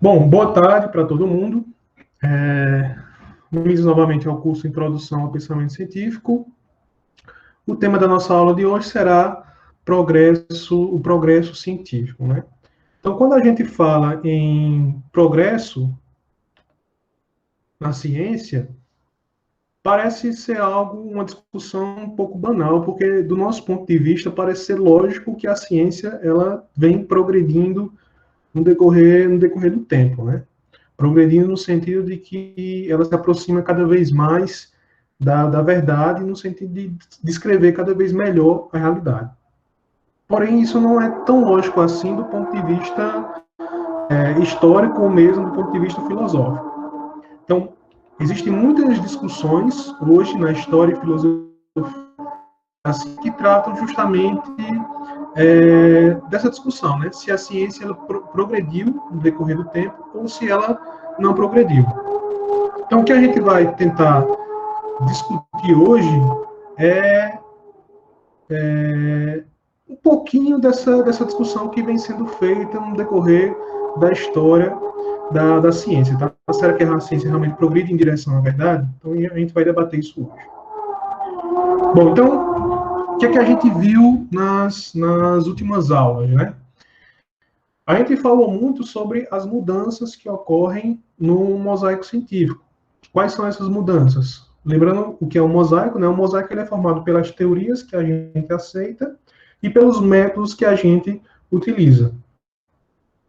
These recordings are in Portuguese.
Bom, boa tarde para todo mundo. Bem-vindos novamente ao curso Introdução ao Pensamento Científico. O tema da nossa aula de hoje será o progresso científico, né? Então, quando a gente fala em progresso na ciência, parece ser uma discussão um pouco banal, porque do nosso ponto de vista parece ser lógico que a ciência ela vem progredindo no decorrer do tempo, né? Progredindo no sentido de que ela se aproxima cada vez mais da verdade, no sentido de descrever cada vez melhor a realidade. Porém, isso não é tão lógico assim do ponto de vista histórico ou mesmo do ponto de vista filosófico. Então, existem muitas discussões hoje na história e filosofia assim, que tratam justamente dessa discussão, né? Se a ciência ela progrediu no decorrer do tempo ou se ela não progrediu. Então, o que a gente vai tentar discutir hoje é um pouquinho dessa discussão que vem sendo feita no decorrer da história da ciência. Tá? Será que a ciência realmente progride em direção à verdade? Então, a gente vai debater isso hoje. Bom, então, o que é que a gente viu nas últimas aulas, né? A gente falou muito sobre as mudanças que ocorrem no mosaico científico. Quais são essas mudanças? Lembrando o que é um mosaico, né? O mosaico ele é formado pelas teorias que a gente aceita e pelos métodos que a gente utiliza.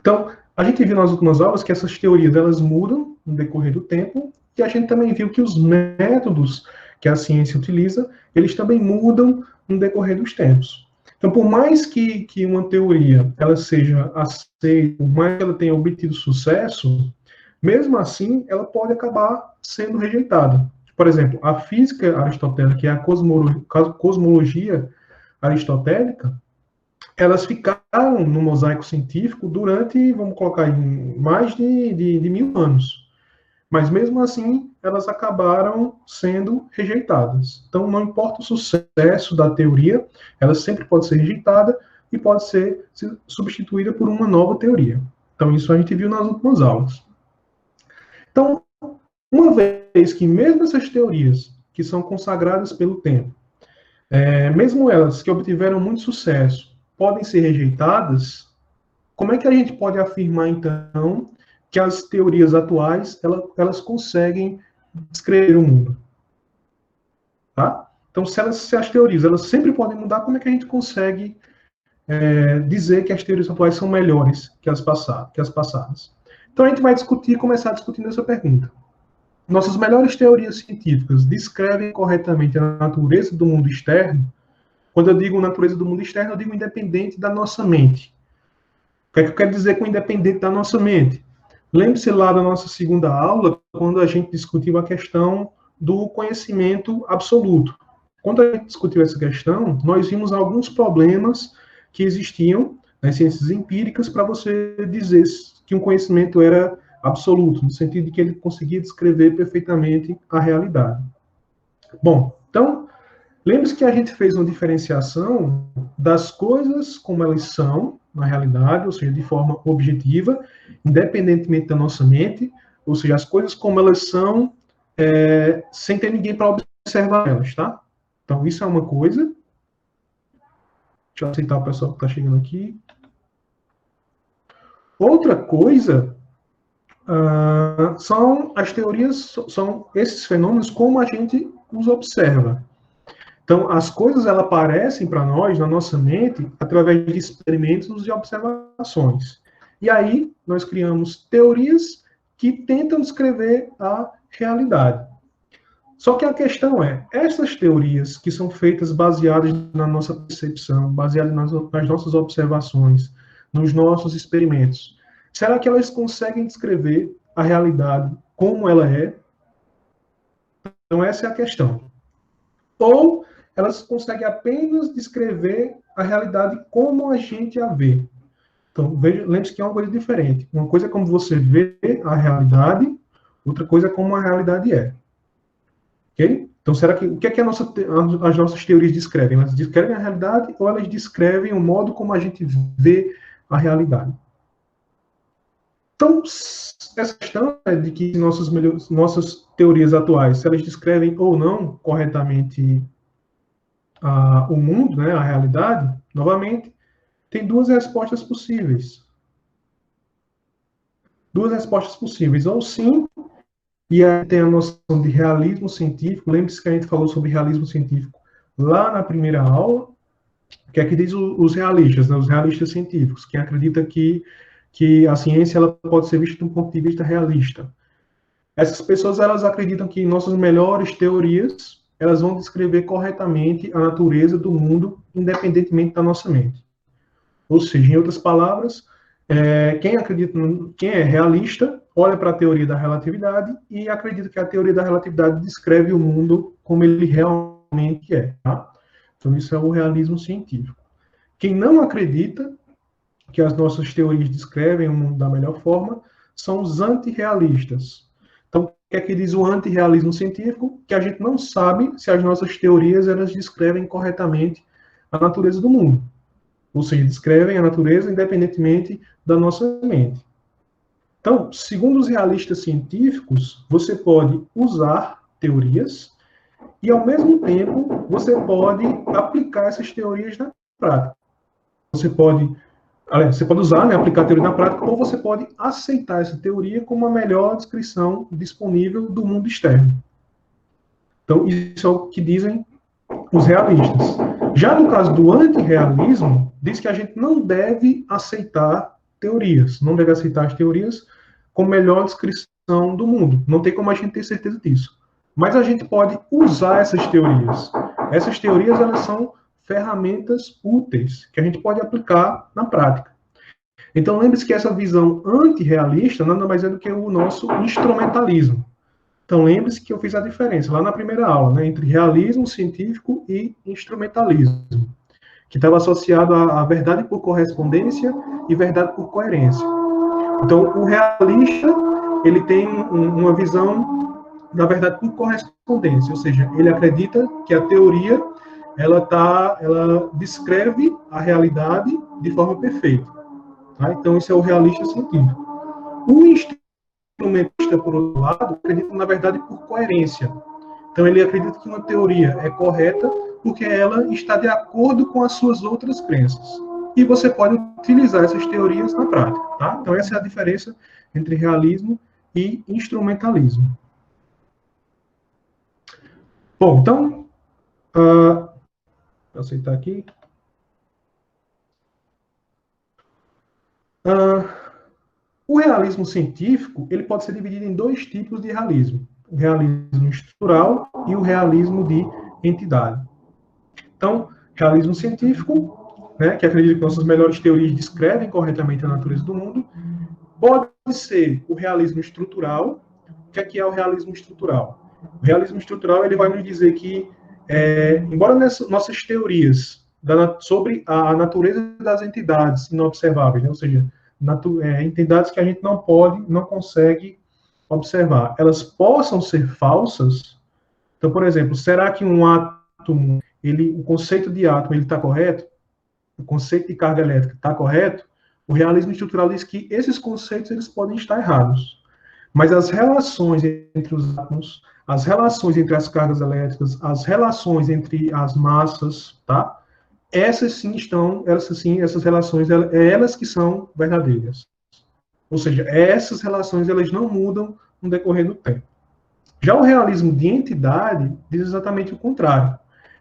Então, a gente viu nas últimas aulas que essas teorias elas mudam no decorrer do tempo e a gente também viu que os métodos que a ciência utiliza, eles também mudam no decorrer dos tempos. Então, por mais que uma teoria ela seja aceita, por mais que ela tenha obtido sucesso, mesmo assim, ela pode acabar sendo rejeitada. Por exemplo, a física aristotélica, que é a cosmologia aristotélica, elas ficaram no mosaico científico durante, vamos colocar aí, mais de 1000 anos. Mas mesmo assim, elas acabaram sendo rejeitadas. Então, não importa o sucesso da teoria, ela sempre pode ser rejeitada e pode ser substituída por uma nova teoria. Então, isso a gente viu nas últimas aulas. Então, uma vez que mesmo essas teorias que são consagradas pelo tempo, mesmo elas que obtiveram muito sucesso, podem ser rejeitadas, como é que a gente pode afirmar, então, que as teorias atuais, elas conseguem descrever o mundo? Tá? Então, se as teorias elas sempre podem mudar, como é que a gente consegue dizer que as teorias atuais são melhores que as passadas? Então, a gente vai começar discutindo essa pergunta. Nossas melhores teorias científicas descrevem corretamente a natureza do mundo externo. Quando eu digo natureza do mundo externo, eu digo independente da nossa mente. O que é que eu quero dizer com independente da nossa mente? Lembre-se lá da nossa segunda aula, quando a gente discutiu a questão do conhecimento absoluto. Quando a gente discutiu essa questão, nós vimos alguns problemas que existiam nas ciências empíricas para você dizer que um conhecimento era absoluto, no sentido de que ele conseguia descrever perfeitamente a realidade. Bom, então, lembre-se que a gente fez uma diferenciação das coisas como elas são, na realidade, ou seja, de forma objetiva, independentemente da nossa mente, ou seja, as coisas como elas são, sem ter ninguém para observar elas, tá? Então, isso é uma coisa. Deixa eu aceitar o pessoal que está chegando aqui. Outra coisa são as teorias, são esses fenômenos como a gente os observa. Então, as coisas elas aparecem para nós, na nossa mente, através de experimentos e observações. E aí, nós criamos teorias que tentam descrever a realidade. Só que a questão é, essas teorias que são feitas baseadas na nossa percepção, baseadas nas nossas observações, nos nossos experimentos, será que elas conseguem descrever a realidade como ela é? Então, essa é a questão. Ou elas conseguem apenas descrever a realidade como a gente a vê. Então, lembre-se que é uma coisa diferente. Uma coisa é como você vê a realidade, outra coisa é como a realidade é. Ok? Então, o que é que as nossas teorias descrevem? Elas descrevem a realidade ou elas descrevem o modo como a gente vê a realidade? Então, essa questão de que nossas teorias atuais, se elas descrevem ou não corretamente o mundo, né, a realidade, novamente, tem duas respostas possíveis. Duas respostas possíveis, ou sim, e aí tem a noção de realismo científico. Lembre-se que a gente falou sobre realismo científico lá na primeira aula, que é que diz os realistas, né, os realistas científicos, que acredita que a ciência ela pode ser vista de um ponto de vista realista. Essas pessoas elas acreditam que nossas melhores teorias elas vão descrever corretamente a natureza do mundo, independentemente da nossa mente. Ou seja, em outras palavras, quem é realista olha para a teoria da relatividade e acredita que a teoria da relatividade descreve o mundo como ele realmente é. Tá? Então, isso é o realismo científico. Quem não acredita que as nossas teorias descrevem o mundo da melhor forma são os antirrealistas. Então, o que é que diz o antirrealismo científico? Que a gente não sabe se as nossas teorias elas descrevem corretamente a natureza do mundo. Ou seja, descrevem a natureza independentemente da nossa mente. Então, segundo os realistas científicos, você pode usar teorias e, ao mesmo tempo, você pode aplicar essas teorias na prática. Você pode usar, né, aplicar a teoria na prática, ou você pode aceitar essa teoria como a melhor descrição disponível do mundo externo. Então, isso é o que dizem os realistas. Já no caso do antirrealismo, diz que a gente não deve aceitar teorias, não deve aceitar as teorias como melhor descrição do mundo. Não tem como a gente ter certeza disso. Mas a gente pode usar essas teorias. Essas teorias, elas são ferramentas úteis que a gente pode aplicar na prática. Então, lembre-se que essa visão antirrealista nada mais é do que o nosso instrumentalismo. Então, lembre-se que eu fiz a diferença lá na primeira aula, né, entre realismo científico e instrumentalismo, que estava associado à verdade por correspondência e verdade por coerência. Então, o realista, ele tem uma visão da verdade por correspondência, ou seja, ele acredita que a teoria ela descreve a realidade de forma perfeita. Tá? Então, isso é o realista científico. O instrumentista, por outro lado, acredita, na verdade, por coerência. Então, ele acredita que uma teoria é correta porque ela está de acordo com as suas outras crenças. E você pode utilizar essas teorias na prática. Tá? Então, essa é a diferença entre realismo e instrumentalismo. Bom, então, vou aceitar aqui. O realismo científico ele pode ser dividido em dois tipos de realismo: o realismo estrutural e o realismo de entidade. Então, realismo científico, né, que acredita que nossas melhores teorias descrevem corretamente a natureza do mundo, pode ser o realismo estrutural. O que é o realismo estrutural? O realismo estrutural ele vai nos dizer que, embora nossas teorias sobre a natureza das entidades inobserváveis, né, ou seja, entidades que a gente não consegue observar, elas possam ser falsas. Então, por exemplo, será que um átomo, o conceito de átomo, ele está correto? O conceito de carga elétrica está correto? O realismo estrutural diz que esses conceitos eles podem estar errados. Mas as relações entre os átomos, as relações entre as cargas elétricas, as relações entre as massas, tá? Essas relações, elas que são verdadeiras. Ou seja, essas relações, elas não mudam no decorrer do tempo. Já o realismo de entidade diz exatamente o contrário.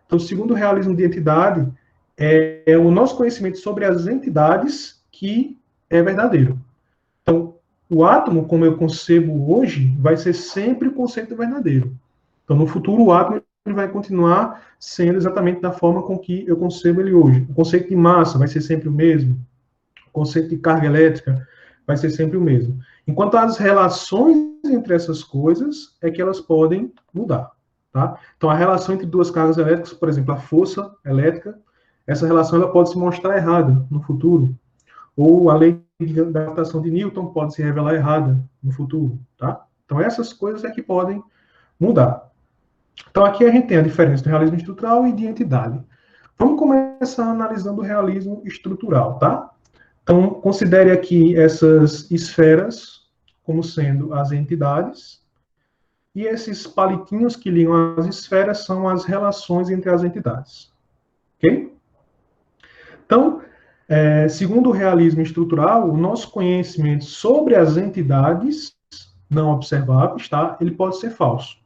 Então, segundo o realismo de entidade, é o nosso conhecimento sobre as entidades que é verdadeiro. Então, o átomo, como eu concebo hoje, vai ser sempre o conceito verdadeiro. Então, no futuro, o átomo ele vai continuar sendo exatamente da forma com que eu concebo ele hoje. O conceito de massa vai ser sempre o mesmo. O conceito de carga elétrica vai ser sempre o mesmo. Enquanto as relações entre essas coisas é que elas podem mudar. Tá? Então, a relação entre duas cargas elétricas, por exemplo, a força elétrica, essa relação ela pode se mostrar errada no futuro. Ou a lei de gravitação de Newton pode se revelar errada no futuro. Tá? Então, essas coisas é que podem mudar. Então, aqui a gente tem a diferença do realismo estrutural e de entidade. Vamos começar analisando o realismo estrutural, tá? Então, considere aqui essas esferas como sendo as entidades, e esses palitinhos que ligam as esferas são as relações entre as entidades. Ok? Então, segundo o realismo estrutural, o nosso conhecimento sobre as entidades não observáveis, tá? Ele pode ser falso.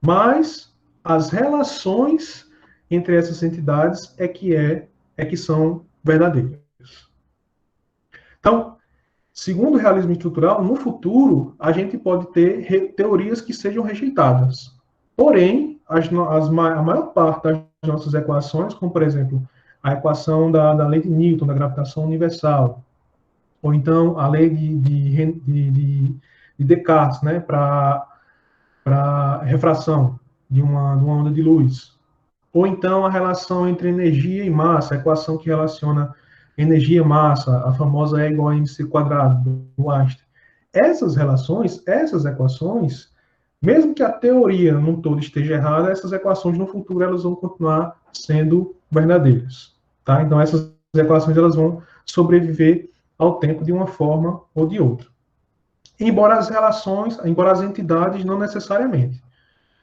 Mas as relações entre essas entidades é que são verdadeiras. Então, segundo o realismo estrutural, no futuro, a gente pode ter teorias que sejam rejeitadas. Porém, a maior parte das nossas equações, como, por exemplo, a equação da lei de Newton, da gravitação universal, ou então a lei de Descartes, né, para refração de uma onda de luz, ou então a relação entre energia e massa, a equação que relaciona energia e massa, a famosa E igual a mc quadrado do Einstein. Essas relações, essas equações, mesmo que a teoria no todo esteja errada, essas equações no futuro elas vão continuar sendo verdadeiras, tá? Então essas equações elas vão sobreviver ao tempo de uma forma ou de outra. Embora as entidades não necessariamente.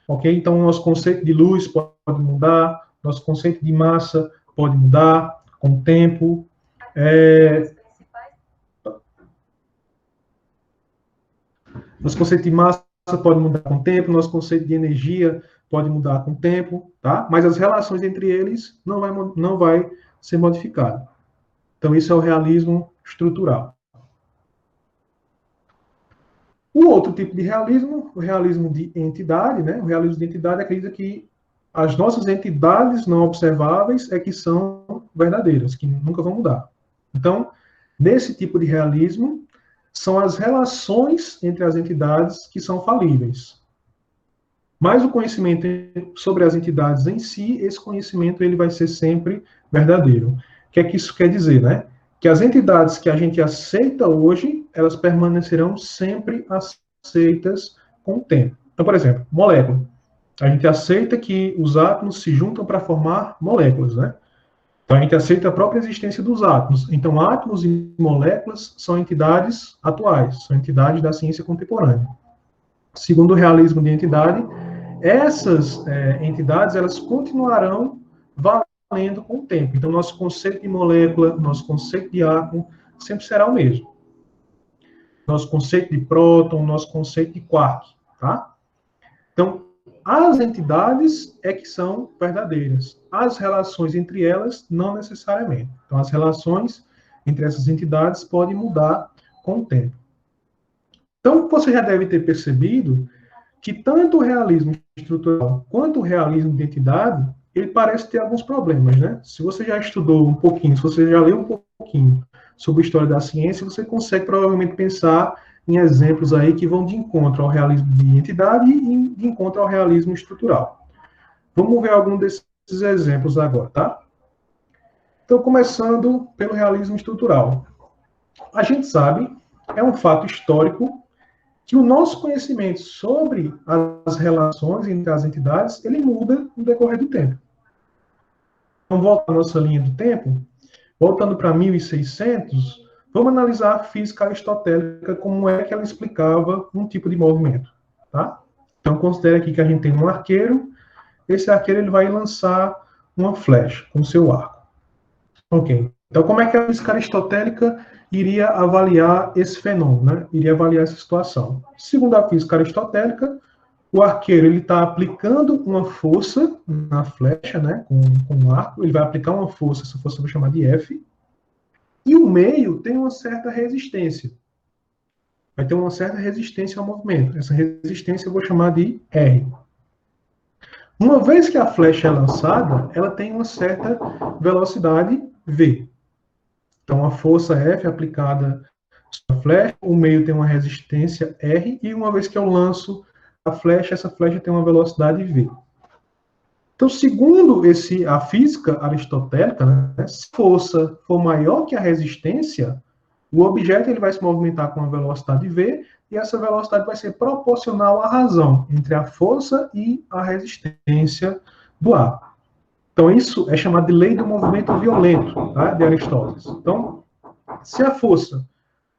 Ok? Então, nosso conceito de luz pode mudar, nosso conceito de massa pode mudar com o tempo. Nosso conceito de massa pode mudar com o tempo, nosso conceito de energia pode mudar com o tempo, tá? Mas as relações entre eles não vai ser modificado. Então, isso é o realismo estrutural. O outro tipo de realismo, o realismo de entidade, né? O realismo de entidade acredita que as nossas entidades não observáveis é que são verdadeiras, que nunca vão mudar. Então, nesse tipo de realismo, são as relações entre as entidades que são falíveis. Mas o conhecimento sobre as entidades em si, esse conhecimento ele vai ser sempre verdadeiro. O que é que isso quer dizer, né? Que as entidades que a gente aceita hoje, elas permanecerão sempre aceitas com o tempo. Então, por exemplo, molécula. A gente aceita que os átomos se juntam para formar moléculas, né? Então, a gente aceita a própria existência dos átomos. Então, átomos e moléculas são entidades atuais, são entidades da ciência contemporânea. Segundo o realismo de entidade, essas entidades elas continuarão valendo com o tempo. Então, nosso conceito de molécula, nosso conceito de átomo sempre será o mesmo. Nosso conceito de próton, nosso conceito de quark, tá? Então, as entidades é que são verdadeiras. As relações entre elas, não necessariamente. Então, as relações entre essas entidades podem mudar com o tempo. Então, você já deve ter percebido que tanto o realismo estrutural quanto o realismo de entidade, ele parece ter alguns problemas, né? Se você já estudou um pouquinho, se você já leu um pouquinho sobre a história da ciência, você consegue provavelmente pensar em exemplos aí que vão de encontro ao realismo de entidade e de encontro ao realismo estrutural. Vamos ver algum desses exemplos agora, tá? Então, começando pelo realismo estrutural. A gente sabe, é um fato histórico, que o nosso conhecimento sobre as relações entre as entidades, ele muda no decorrer do tempo. Então, voltando à nossa linha do tempo, voltando para 1600, vamos analisar a física aristotélica, como é que ela explicava um tipo de movimento, tá? Então, considere aqui que a gente tem um arqueiro, esse arqueiro ele vai lançar uma flecha com seu arco. Ok. Então, como é que a física aristotélica iria avaliar esse fenômeno, né? Iria avaliar essa situação. Segundo a física aristotélica, o arqueiro ele está aplicando uma força na flecha, né? Com um arco, ele vai aplicar uma força, essa força eu vou chamar de F, e o meio tem uma certa resistência. Vai ter uma certa resistência ao movimento. Essa resistência eu vou chamar de R. Uma vez que a flecha é lançada, ela tem uma certa velocidade V. Então, a força F aplicada na flecha, o meio tem uma resistência R, e uma vez que eu lanço a flecha, essa flecha tem uma velocidade V. Então, segundo a física aristotélica, né, se a força for maior que a resistência, o objeto ele vai se movimentar com a velocidade V, e essa velocidade vai ser proporcional à razão entre a força e a resistência do ar. Então, isso é chamado de lei do movimento violento, tá, de Aristóteles. Então, Se a força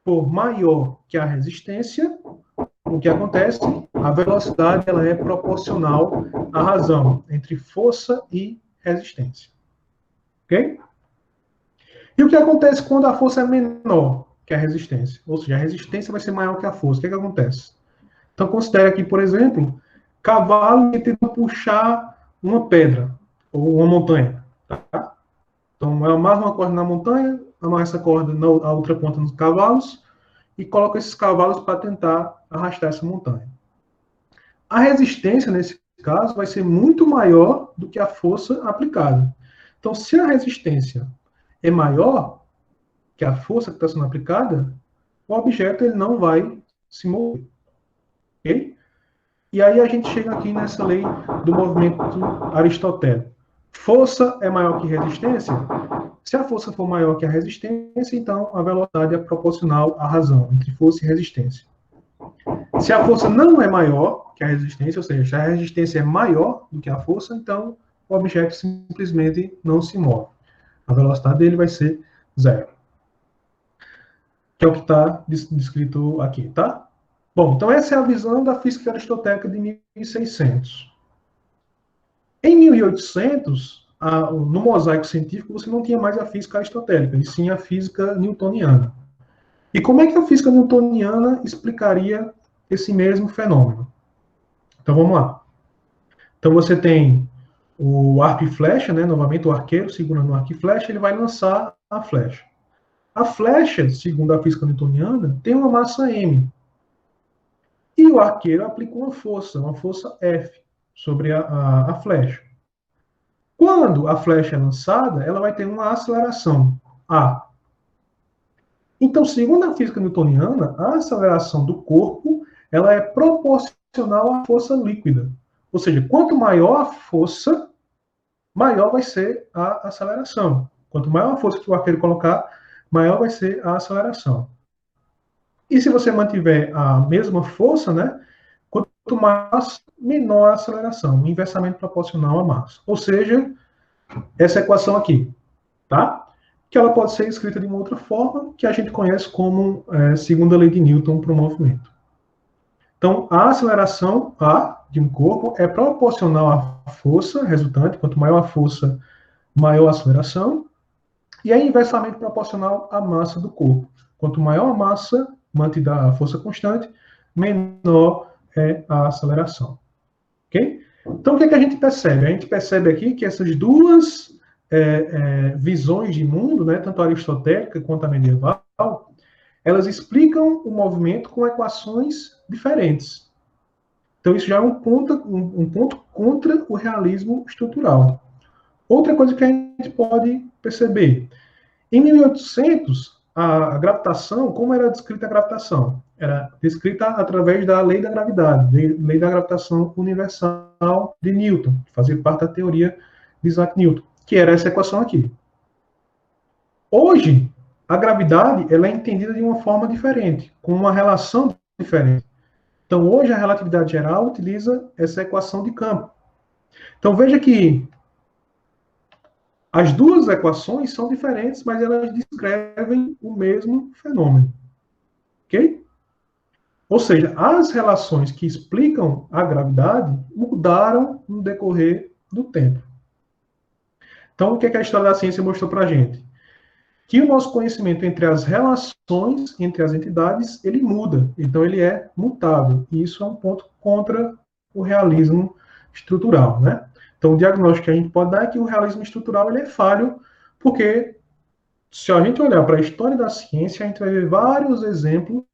for maior que a resistência, o que acontece? A velocidade ela é proporcional à razão entre força e resistência. Ok? E o que acontece quando a força é menor que a resistência? Ou seja, a resistência vai ser maior que a força. O que acontece? Então, considere aqui, por exemplo, cavalo que tenta puxar uma pedra ou uma montanha. Tá? Então, eu amarro uma corda na montanha, amarro essa corda na outra ponta nos cavalos e coloco esses cavalos para tentar arrastar essa montanha. A resistência, nesse caso, vai ser muito maior do que a força aplicada. Então, se a resistência é maior que a força que está sendo aplicada, o objeto ele não vai se mover. Ok? E aí a gente chega aqui nessa lei do movimento aristotélico. Força é maior que resistência? Se a força for maior que a resistência, então a velocidade é proporcional à razão entre força e resistência. Se a força não é maior que a resistência, ou seja, se a resistência é maior do que a força, então o objeto simplesmente não se move. A velocidade dele vai ser zero. Que é o que está descrito aqui, tá? Bom, então essa é a visão da física aristotélica de 1600. Em 1800, no mosaico científico, você não tinha mais a física aristotélica, e sim a física newtoniana. E como é que a física newtoniana explicaria esse mesmo fenômeno? Então vamos lá. Então você tem o arco e flecha, né? Novamente o arqueiro segurando o arco e flecha, ele vai lançar a flecha. A flecha, segundo a física newtoniana, tem uma massa m. E o arqueiro aplica uma força F, sobre a flecha. Quando a flecha é lançada, ela vai ter uma aceleração, A. Então, segundo a física newtoniana, a aceleração do corpo ela é proporcional à força líquida. Ou seja, quanto maior a força, maior vai ser a aceleração. Quanto maior a força que o arqueiro colocar, maior vai ser a aceleração. E se você mantiver a mesma força, né, quanto mais, menor a aceleração, inversamente proporcional à massa. Ou seja, essa equação aqui, tá? Que ela pode ser escrita de uma outra forma, que a gente conhece como segunda lei de Newton para o movimento. Então, a aceleração A de um corpo é proporcional à força resultante. Quanto maior a força, maior a aceleração. E é inversamente proporcional à massa do corpo. Quanto maior a massa, mantida a força constante, menor é a aceleração. Ok? Então, o que a gente percebe? A gente percebe aqui que essas duas visões de mundo, né, tanto a aristotélica quanto a medieval, elas explicam o movimento com equações diferentes. Então, isso já é um ponto contra o realismo estrutural. Outra coisa que a gente pode perceber, em 1800, a gravitação, como era descrita a gravitação? Era descrita através da lei da gravidade, lei da gravitação universal de Newton, que fazia parte da teoria de Isaac Newton, que era essa equação aqui. Hoje, a gravidade ela é entendida de uma forma diferente, com uma relação diferente. Então, hoje, a relatividade geral utiliza essa equação de campo. Então, veja que as duas equações são diferentes, mas elas descrevem o mesmo fenômeno. Ok? Ou seja, as relações que explicam a gravidade mudaram no decorrer do tempo. Então, o que a história da ciência mostrou para a gente? Que o nosso conhecimento entre as relações entre as entidades, ele muda. Então, ele é mutável. E isso é um ponto contra o realismo estrutural, né? Então, o diagnóstico que a gente pode dar é que o realismo estrutural ele é falho, porque se a gente olhar para a história da ciência, a gente vai ver vários exemplos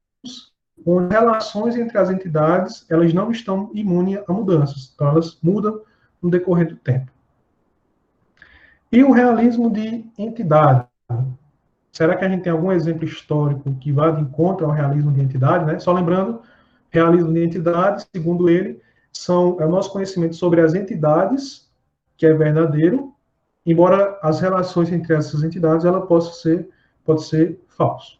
onde relações entre as entidades elas não estão imunes a mudanças. Então, elas mudam no decorrer do tempo. E o realismo de entidade. Será que a gente tem algum exemplo histórico que vá de encontro ao realismo de entidade? Né? Só lembrando, realismo de entidade, segundo ele, é o nosso conhecimento sobre as entidades, que é verdadeiro, embora as relações entre essas entidades ela pode ser falso.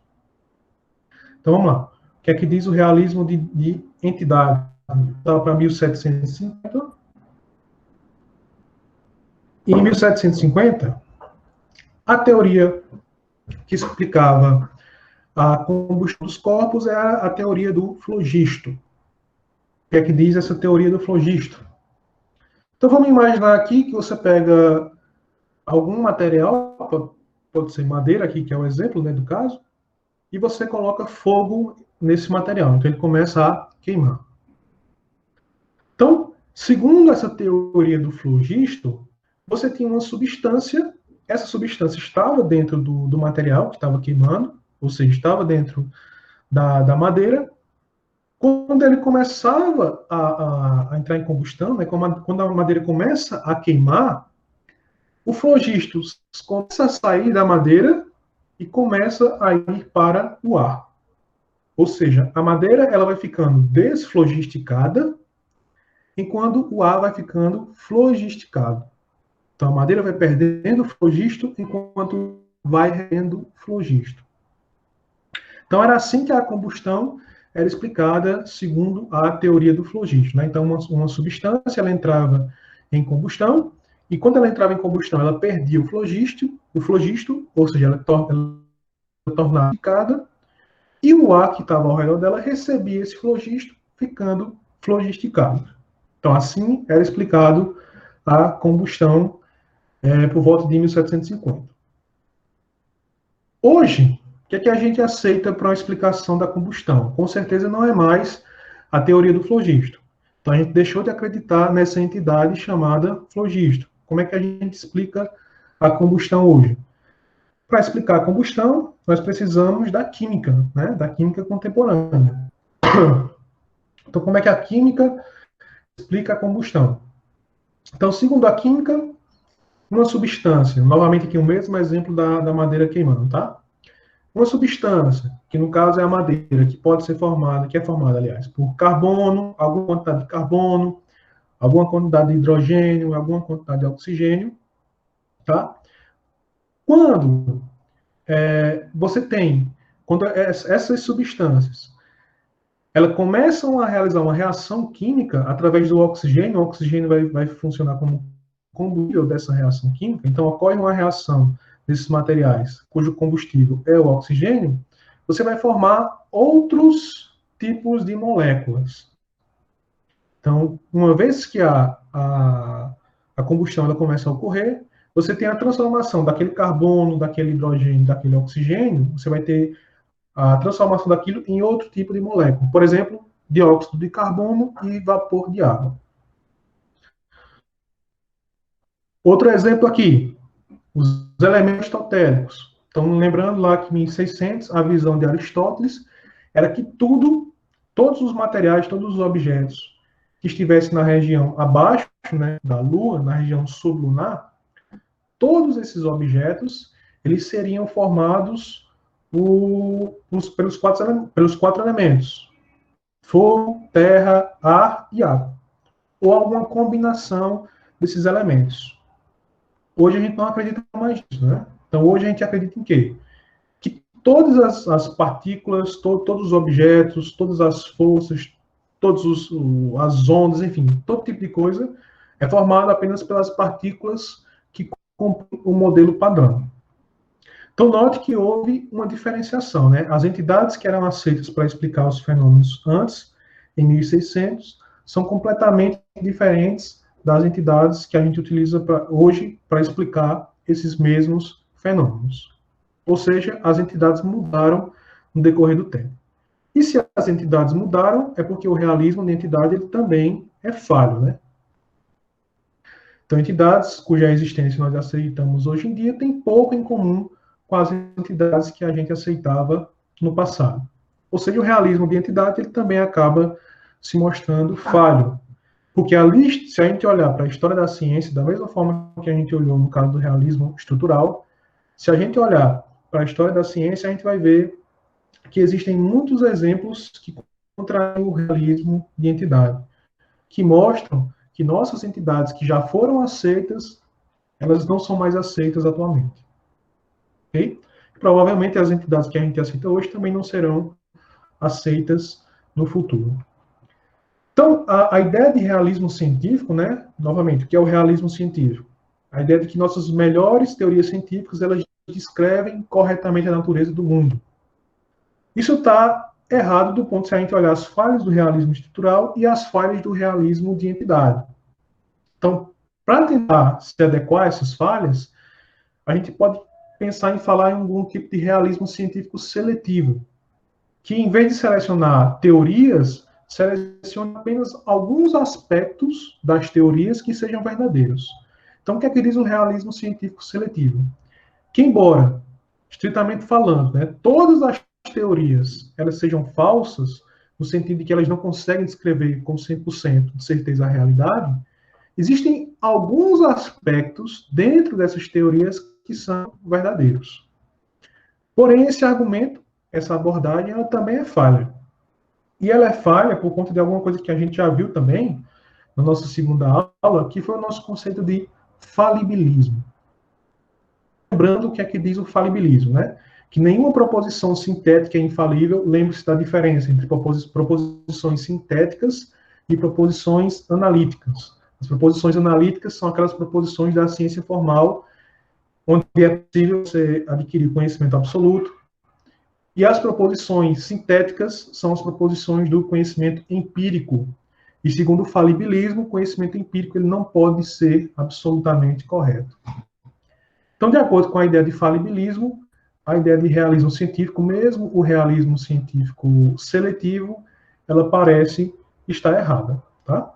Então vamos lá. O que é que diz o realismo de entidade? Está para 1750. E em 1750, a teoria que explicava a combustão dos corpos é a teoria do flogisto. O que é que diz essa teoria do flogisto? Então vamos imaginar aqui que você pega algum material, pode ser madeira aqui, que é o exemplo, né, do caso, e você coloca fogo nesse material. Então ele começa a queimar. Então, segundo essa teoria do flogisto, você tinha uma substância, essa substância estava dentro do material que estava queimando, ou seja, estava dentro da madeira. Quando ele começava a entrar em combustão, né, quando a madeira começa a queimar, o flogisto começa a sair da madeira e começa a ir para o ar. Ou seja, a madeira ela vai ficando desflogisticada, enquanto o ar vai ficando flogisticado. Então, a madeira vai perdendo flogisto, enquanto vai rendendo flogisto. Então, era assim que a combustão era explicada segundo a teoria do flogisto. Né? Então, uma substância ela entrava em combustão, e quando ela entrava em combustão, ela perdia o flogisto, ou seja, ela tornava flogisticada, e o ar que estava ao redor dela recebia esse flogisto, ficando flogisticado. Então, assim era explicado a combustão por volta de 1750. Hoje, o que é que a gente aceita para uma explicação da combustão? Com certeza não é mais a teoria do flogisto. Então, a gente deixou de acreditar nessa entidade chamada flogisto. Como é que a gente explica a combustão hoje? Para explicar a combustão, nós precisamos da química, né? Da química contemporânea. Então, como é que a química explica a combustão? Então, segundo a química, uma substância, novamente aqui o mesmo exemplo da madeira queimando, tá? Uma substância, que no caso é a madeira, que pode ser formada, que é formada, aliás, por carbono, alguma quantidade de carbono, alguma quantidade de hidrogênio, alguma quantidade de oxigênio, tá? Quando você tem, quando essas substâncias, elas começam a realizar uma reação química através do oxigênio, o oxigênio vai funcionar como combustível dessa reação química, então ocorre uma reação desses materiais, cujo combustível é o oxigênio, você vai formar outros tipos de moléculas. Então, uma vez que a combustão ela começa a ocorrer, você tem a transformação daquele carbono, daquele hidrogênio, daquele oxigênio, você vai ter a transformação daquilo em outro tipo de molécula. Por exemplo, dióxido de carbono e vapor de água. Outro exemplo aqui, os elementos aristotélicos. Então, lembrando lá que em 1600, a visão de Aristóteles era que todos os materiais, todos os objetos que estivessem na região abaixo, né, da Lua, na região sublunar, todos esses objetos eles seriam formados pelos quatro elementos: fogo, terra, ar e água, ou alguma combinação desses elementos. Hoje a gente não acredita mais nisso, né? Então hoje a gente acredita em quê? Que todas as partículas, todos os objetos, todas as forças, as ondas, enfim, todo tipo de coisa é formado apenas pelas partículas que compõem o modelo padrão. Então note que houve uma diferenciação, né? As entidades que eram aceitas para explicar os fenômenos antes, em 1600, são completamente diferentes das entidades que a gente utiliza hoje para explicar esses mesmos fenômenos. Ou seja, as entidades mudaram no decorrer do tempo. E se as entidades mudaram, é porque o realismo de entidade ele também é falho, né? Então, entidades cuja existência nós aceitamos hoje em dia têm pouco em comum com as entidades que a gente aceitava no passado. Ou seja, o realismo de entidade ele também acaba se mostrando falho. Porque ali, se a gente olhar para a história da ciência, da mesma forma que a gente olhou no caso do realismo estrutural, se a gente olhar para a história da ciência, a gente vai ver que existem muitos exemplos que contraem o realismo de entidade, que mostram que nossas entidades que já foram aceitas, elas não são mais aceitas atualmente. Okay? Provavelmente as entidades que a gente aceita hoje também não serão aceitas no futuro. Então, a ideia de realismo científico, né, novamente, o que é o realismo científico? A ideia de que nossas melhores teorias científicas, elas descrevem corretamente a natureza do mundo. Isso está errado do ponto se a gente olhar as falhas do realismo estrutural e as falhas do realismo de entidade. Então, para tentar se adequar a essas falhas, a gente pode pensar em falar em algum tipo de realismo científico seletivo, que em vez de selecionar teorias, selecione apenas alguns aspectos das teorias que sejam verdadeiros. Então, o que é que diz o realismo científico seletivo? Que, embora, estritamente falando, né, todas as teorias elas sejam falsas, no sentido de que elas não conseguem descrever com 100% de certeza a realidade, existem alguns aspectos dentro dessas teorias que são verdadeiros. Porém, esse argumento, essa abordagem, ela também é falha. E ela é falha por conta de alguma coisa que a gente já viu também na nossa segunda aula, que foi o nosso conceito de falibilismo. Lembrando o que é que diz o falibilismo, né? Que nenhuma proposição sintética é infalível. Lembre-se da diferença entre proposições sintéticas e proposições analíticas. As proposições analíticas são aquelas proposições da ciência formal, onde é possível você adquirir conhecimento absoluto. E as proposições sintéticas são as proposições do conhecimento empírico. E segundo o falibilismo, o conhecimento empírico ele não pode ser absolutamente correto. Então, de acordo com a ideia de falibilismo, a ideia de realismo científico, mesmo o realismo científico seletivo, ela parece estar errada, tá?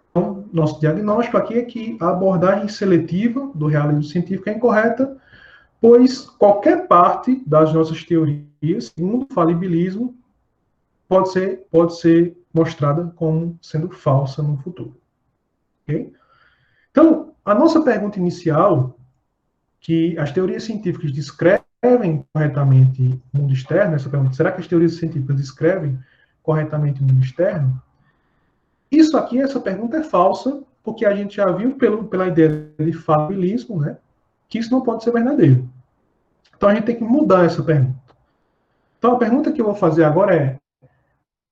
Então, nosso diagnóstico aqui é que a abordagem seletiva do realismo científico é incorreta, pois qualquer parte das nossas teorias, segundo o falibilismo, pode ser mostrada como sendo falsa no futuro. Okay? Então, a nossa pergunta inicial, que as teorias científicas descrevem corretamente o mundo externo, essa pergunta, será que as teorias científicas descrevem corretamente o mundo externo? Isso aqui, essa pergunta é falsa, porque a gente já viu pela ideia de falibilismo, né, que isso não pode ser verdadeiro. Então a gente tem que mudar essa pergunta. Então a pergunta que eu vou fazer agora é: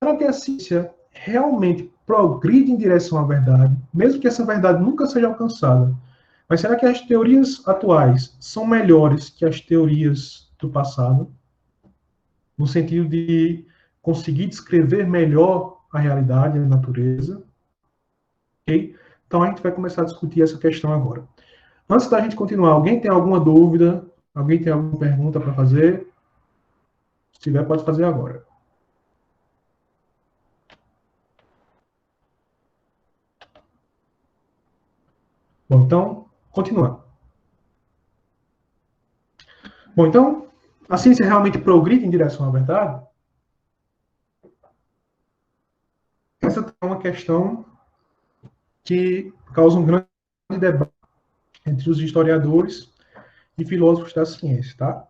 será que a ciência realmente progride em direção à verdade, mesmo que essa verdade nunca seja alcançada? Mas será que as teorias atuais são melhores que as teorias do passado? No sentido de conseguir descrever melhor a realidade, a natureza? Ok? Então a gente vai começar a discutir essa questão agora. Antes da gente continuar, alguém tem alguma dúvida? Alguém tem alguma pergunta para fazer? Se tiver, pode fazer agora. Bom, então, continuando. Bom, então, a ciência realmente progride em direção à verdade? Essa é uma questão que causa um grande debate entre os historiadores e filósofos da ciência, tá?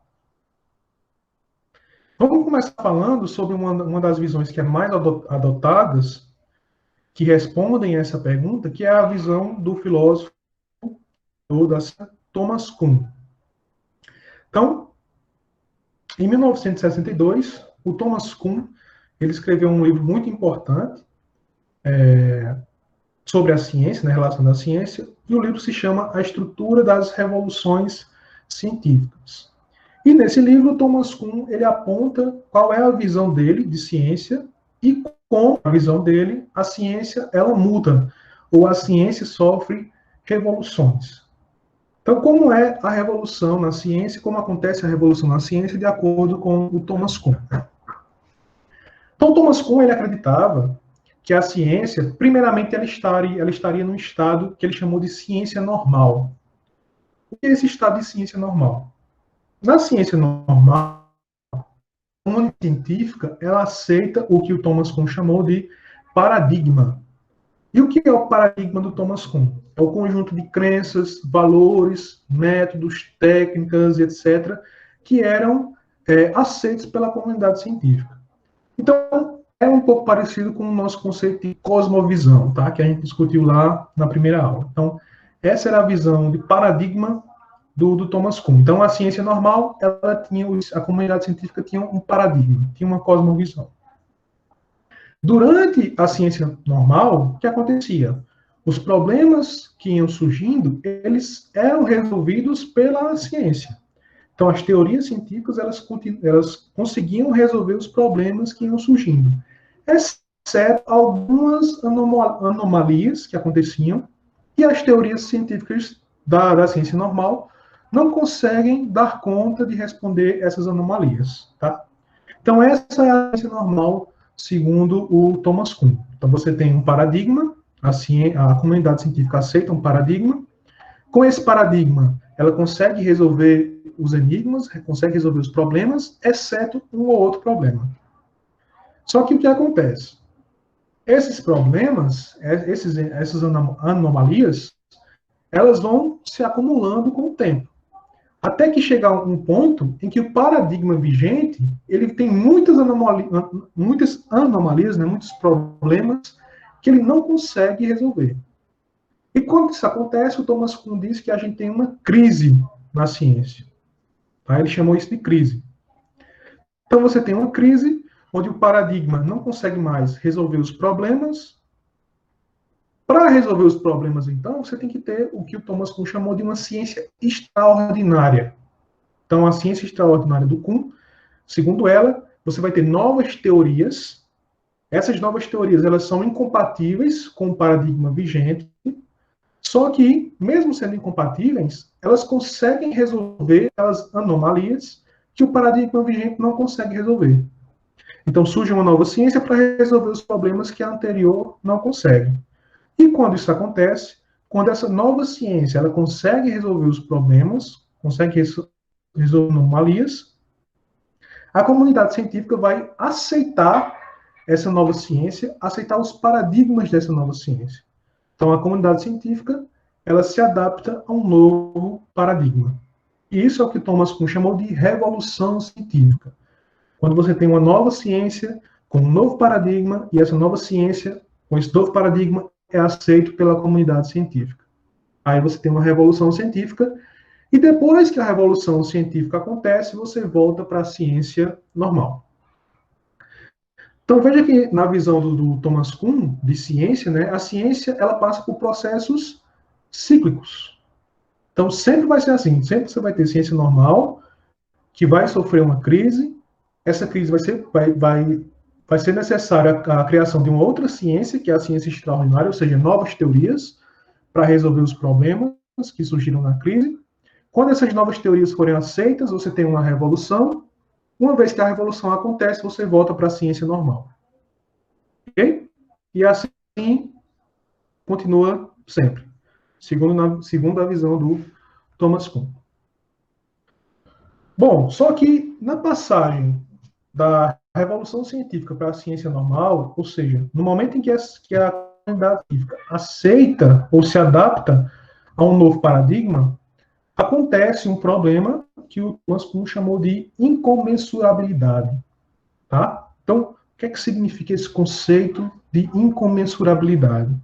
Vamos começar falando sobre uma das visões que é mais adotadas, que respondem a essa pergunta, que é a visão do filósofo Thomas Kuhn. Então, em 1962, o Thomas Kuhn ele escreveu um livro muito importante sobre a ciência, na relação da ciência, e o livro se chama A Estrutura das Revoluções Científicas. E nesse livro, Thomas Kuhn ele aponta qual é a visão dele de ciência e como a visão dele, a ciência ela muda, ou a ciência sofre revoluções. Então, como é a revolução na ciência, como acontece a revolução na ciência, de acordo com o Thomas Kuhn. Então, Thomas Kuhn ele acreditava que a ciência, primeiramente, ela estaria num estado que ele chamou de ciência normal. O que é esse estado de ciência normal? Na ciência normal, a comunidade científica ela aceita o que o Thomas Kuhn chamou de paradigma. E o que é o paradigma do Thomas Kuhn? É o conjunto de crenças, valores, métodos, técnicas, etc., que eram aceitos pela comunidade científica. Então, é um pouco parecido com o nosso conceito de cosmovisão, tá? Que a gente discutiu lá na primeira aula. Então, essa era a visão de paradigma do Thomas Kuhn. Então, a ciência normal, ela tinha, a comunidade científica tinha um paradigma, tinha uma cosmovisão. Durante a ciência normal, o que acontecia? Os problemas que iam surgindo, eles eram resolvidos pela ciência. Então, as teorias científicas, elas conseguiam resolver os problemas que iam surgindo, exceto algumas anomalias que aconteciam, e as teorias científicas da ciência normal não conseguem dar conta de responder essas anomalias, tá? Então, essa é a ciência normal, segundo o Thomas Kuhn. Então, você tem um paradigma, a comunidade científica aceita um paradigma. Com esse paradigma, ela consegue resolver os enigmas, consegue resolver os problemas, exceto um ou outro problema. Só que o que acontece? Esses problemas, essas anomalias, elas vão se acumulando com o tempo. Até que chegar um ponto em que o paradigma vigente, ele tem muitas anomalias, né, muitos problemas que ele não consegue resolver. E quando isso acontece, o Thomas Kuhn diz que a gente tem uma crise na ciência. Tá? Ele chamou isso de crise. Então você tem uma crise onde o paradigma não consegue mais resolver os problemas. Para resolver os problemas, então, você tem que ter o que o Thomas Kuhn chamou de uma ciência extraordinária. Então, a ciência extraordinária do Kuhn, segundo ela, você vai ter novas teorias. Essas novas teorias, elas são incompatíveis com o paradigma vigente. Só que, mesmo sendo incompatíveis, elas conseguem resolver as anomalias que o paradigma vigente não consegue resolver. Então, surge uma nova ciência para resolver os problemas que a anterior não consegue. E quando isso acontece, quando essa nova ciência ela consegue resolver os problemas, consegue resolver anomalias, a comunidade científica vai aceitar essa nova ciência, aceitar os paradigmas dessa nova ciência. Então, a comunidade científica ela se adapta a um novo paradigma. E isso é o que Thomas Kuhn chamou de revolução científica. Quando você tem uma nova ciência com um novo paradigma, e essa nova ciência, com esse novo paradigma, é aceito pela comunidade científica. Aí você tem uma revolução científica, e depois que a revolução científica acontece, você volta para a ciência normal. Então veja que na visão do Thomas Kuhn de ciência, né, a ciência ela passa por processos cíclicos. Então sempre vai ser assim, sempre você vai ter ciência normal que vai sofrer uma crise. Essa crise vai ser necessária a criação de uma outra ciência, que é a ciência extraordinária, ou seja, novas teorias para resolver os problemas que surgiram na crise. Quando essas novas teorias forem aceitas, você tem uma revolução. Uma vez que a revolução acontece, você volta para a ciência normal. Ok? E assim continua sempre, segundo a visão do Thomas Kuhn. Bom, só que na passagem da revolução científica para a ciência normal, ou seja, no momento em que a comunidade científica aceita ou se adapta a um novo paradigma, acontece um problema que o Thomas Kuhn chamou de incomensurabilidade. Tá? Então, o que é que significa esse conceito de incomensurabilidade?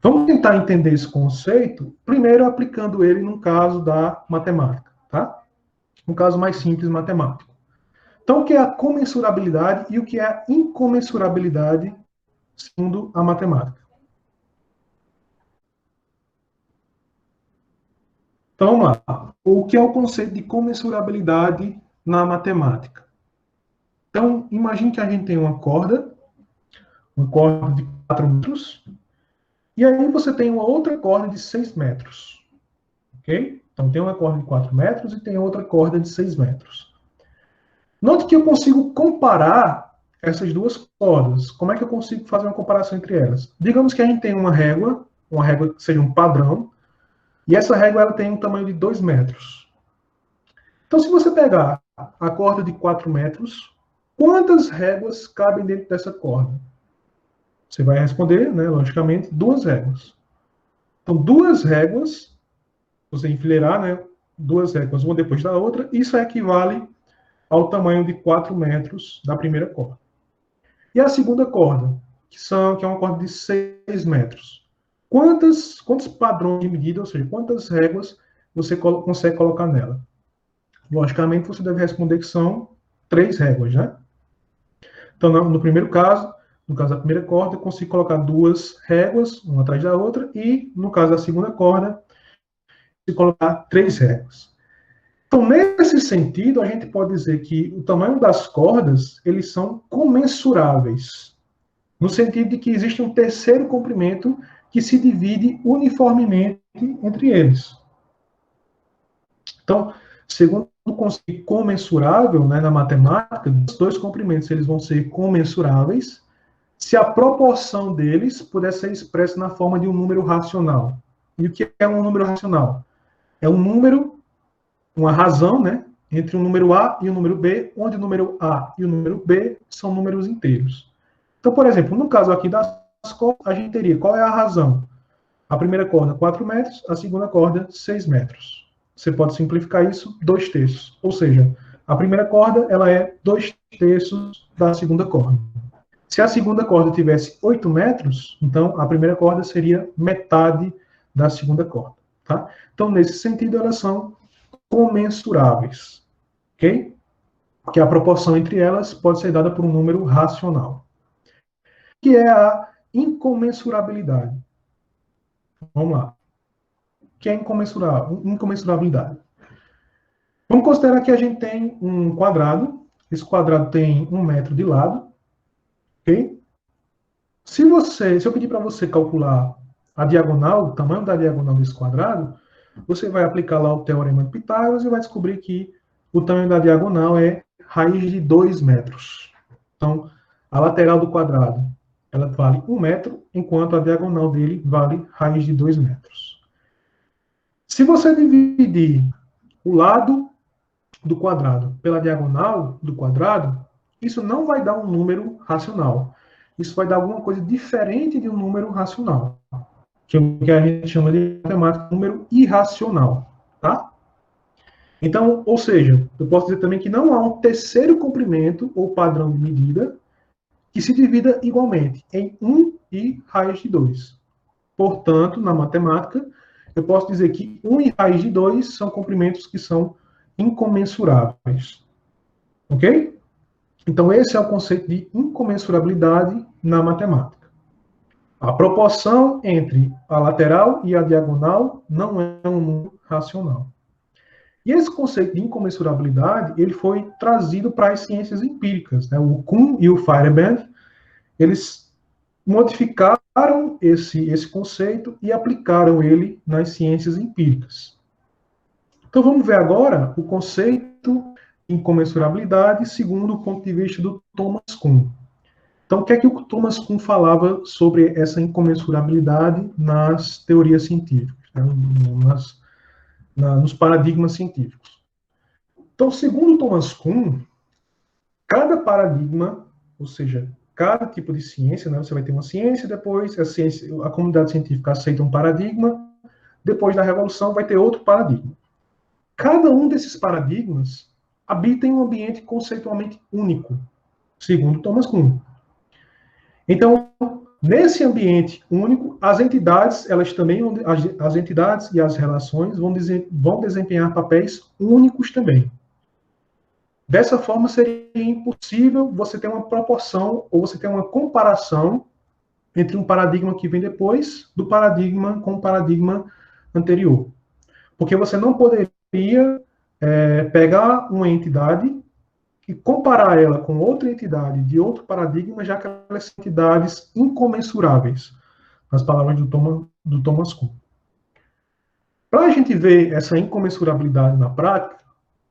Vamos tentar entender esse conceito, primeiro aplicando ele num caso da matemática, tá? Um caso mais simples matemático. Então, o que é a comensurabilidade e o que é a incomensurabilidade segundo a matemática? Então, vamos lá. O que é o conceito de comensurabilidade na matemática? Então, imagine que a gente tem uma corda de 4 metros, e aí você tem uma outra corda de 6 metros. Ok? Então, tem uma corda de 4 metros e tem outra corda de 6 metros. Note que eu consigo comparar essas duas cordas. Como é que eu consigo fazer uma comparação entre elas? Digamos que a gente tem uma régua que seja um padrão, e essa régua ela tem um tamanho de 2 metros. Então, se você pegar a corda de 4 metros, quantas réguas cabem dentro dessa corda? Você vai responder, né, logicamente, 2 réguas. Então, 2 réguas, você enfileirar, né, 2 réguas, uma depois da outra, isso equivale ao tamanho de 4 metros da primeira corda. E a segunda corda, que é uma corda de 6 metros. Quantos padrões de medida, ou seja, quantas réguas você consegue colocar nela? Logicamente, você deve responder que são 3 réguas, né? Então, no primeiro caso, no caso da primeira corda, eu consigo colocar 2 réguas, uma atrás da outra, e no caso da segunda corda, eu consigo colocar 3 réguas. Então, nesse sentido, a gente pode dizer que o tamanho das cordas, eles são comensuráveis, no sentido de que existe um terceiro comprimento que se divide uniformemente entre eles. Então, segundo o conceito comensurável, né, na matemática, os dois comprimentos eles vão ser comensuráveis se a proporção deles puder ser expressa na forma de um número racional. E o que é um número racional? É um número, uma razão, né, entre o número A e o número B, onde o número A e o número B são números inteiros. Então, por exemplo, no caso aqui das cordas, a gente teria, qual é a razão? A primeira corda, 4 metros, a segunda corda, 6 metros. Você pode simplificar isso, 2 terços. Ou seja, a primeira corda, ela é 2 terços da segunda corda. Se a segunda corda tivesse 8 metros, então a primeira corda seria metade da segunda corda. Tá? Então, nesse sentido, elas são comensuráveis. Ok? Que a proporção entre elas pode ser dada por um número racional. Que é a incomensurabilidade. Vamos lá. Que é incomensurabilidade. Vamos considerar que a gente tem um quadrado. Esse quadrado tem 1 metro de lado. Ok? Se eu pedir para você calcular a diagonal, o tamanho da diagonal desse quadrado, você vai aplicar lá o teorema de Pitágoras e vai descobrir que o tamanho da diagonal é raiz de 2 metros. Então, a lateral do quadrado, ela vale 1 metro, enquanto a diagonal dele vale raiz de 2 metros. Se você dividir o lado do quadrado pela diagonal do quadrado, isso não vai dar um número racional. Isso vai dar alguma coisa diferente de um número racional, que é o que a gente chama de matemática número irracional, tá? Então, ou seja, eu posso dizer também que não há um terceiro comprimento ou padrão de medida que se divida igualmente em 1 e raiz de 2. Portanto, na matemática, eu posso dizer que 1 e raiz de 2 são comprimentos que são incomensuráveis. Ok? Então, esse é o conceito de incomensurabilidade na matemática. A proporção entre a lateral e a diagonal não é um número racional. E esse conceito de incomensurabilidade ele foi trazido para as ciências empíricas. Né? O Kuhn e o Feyerabend, eles modificaram esse conceito e aplicaram ele nas ciências empíricas. Então vamos ver agora o conceito de incomensurabilidade segundo o ponto de vista do Thomas Kuhn. Então, o que é que o Thomas Kuhn falava sobre essa incomensurabilidade nas teorias científicas, né? Nos paradigmas científicos? Então, segundo Thomas Kuhn, cada paradigma, ou seja, cada tipo de ciência, né? Você vai ter uma ciência, depois a comunidade científica aceita um paradigma, depois da revolução vai ter outro paradigma. Cada um desses paradigmas habita em um ambiente conceitualmente único, segundo Thomas Kuhn. Então, nesse ambiente único, as entidades, elas também, as entidades e as relações vão desempenhar papéis únicos também. Dessa forma, seria impossível você ter uma proporção ou você ter uma comparação entre um paradigma que vem depois do paradigma com o paradigma anterior. Porque você não poderia pegar uma entidade e comparar ela com outra entidade de outro paradigma, já que elas são entidades incomensuráveis, nas palavras do Thomas Kuhn. Para a gente ver essa incomensurabilidade na prática,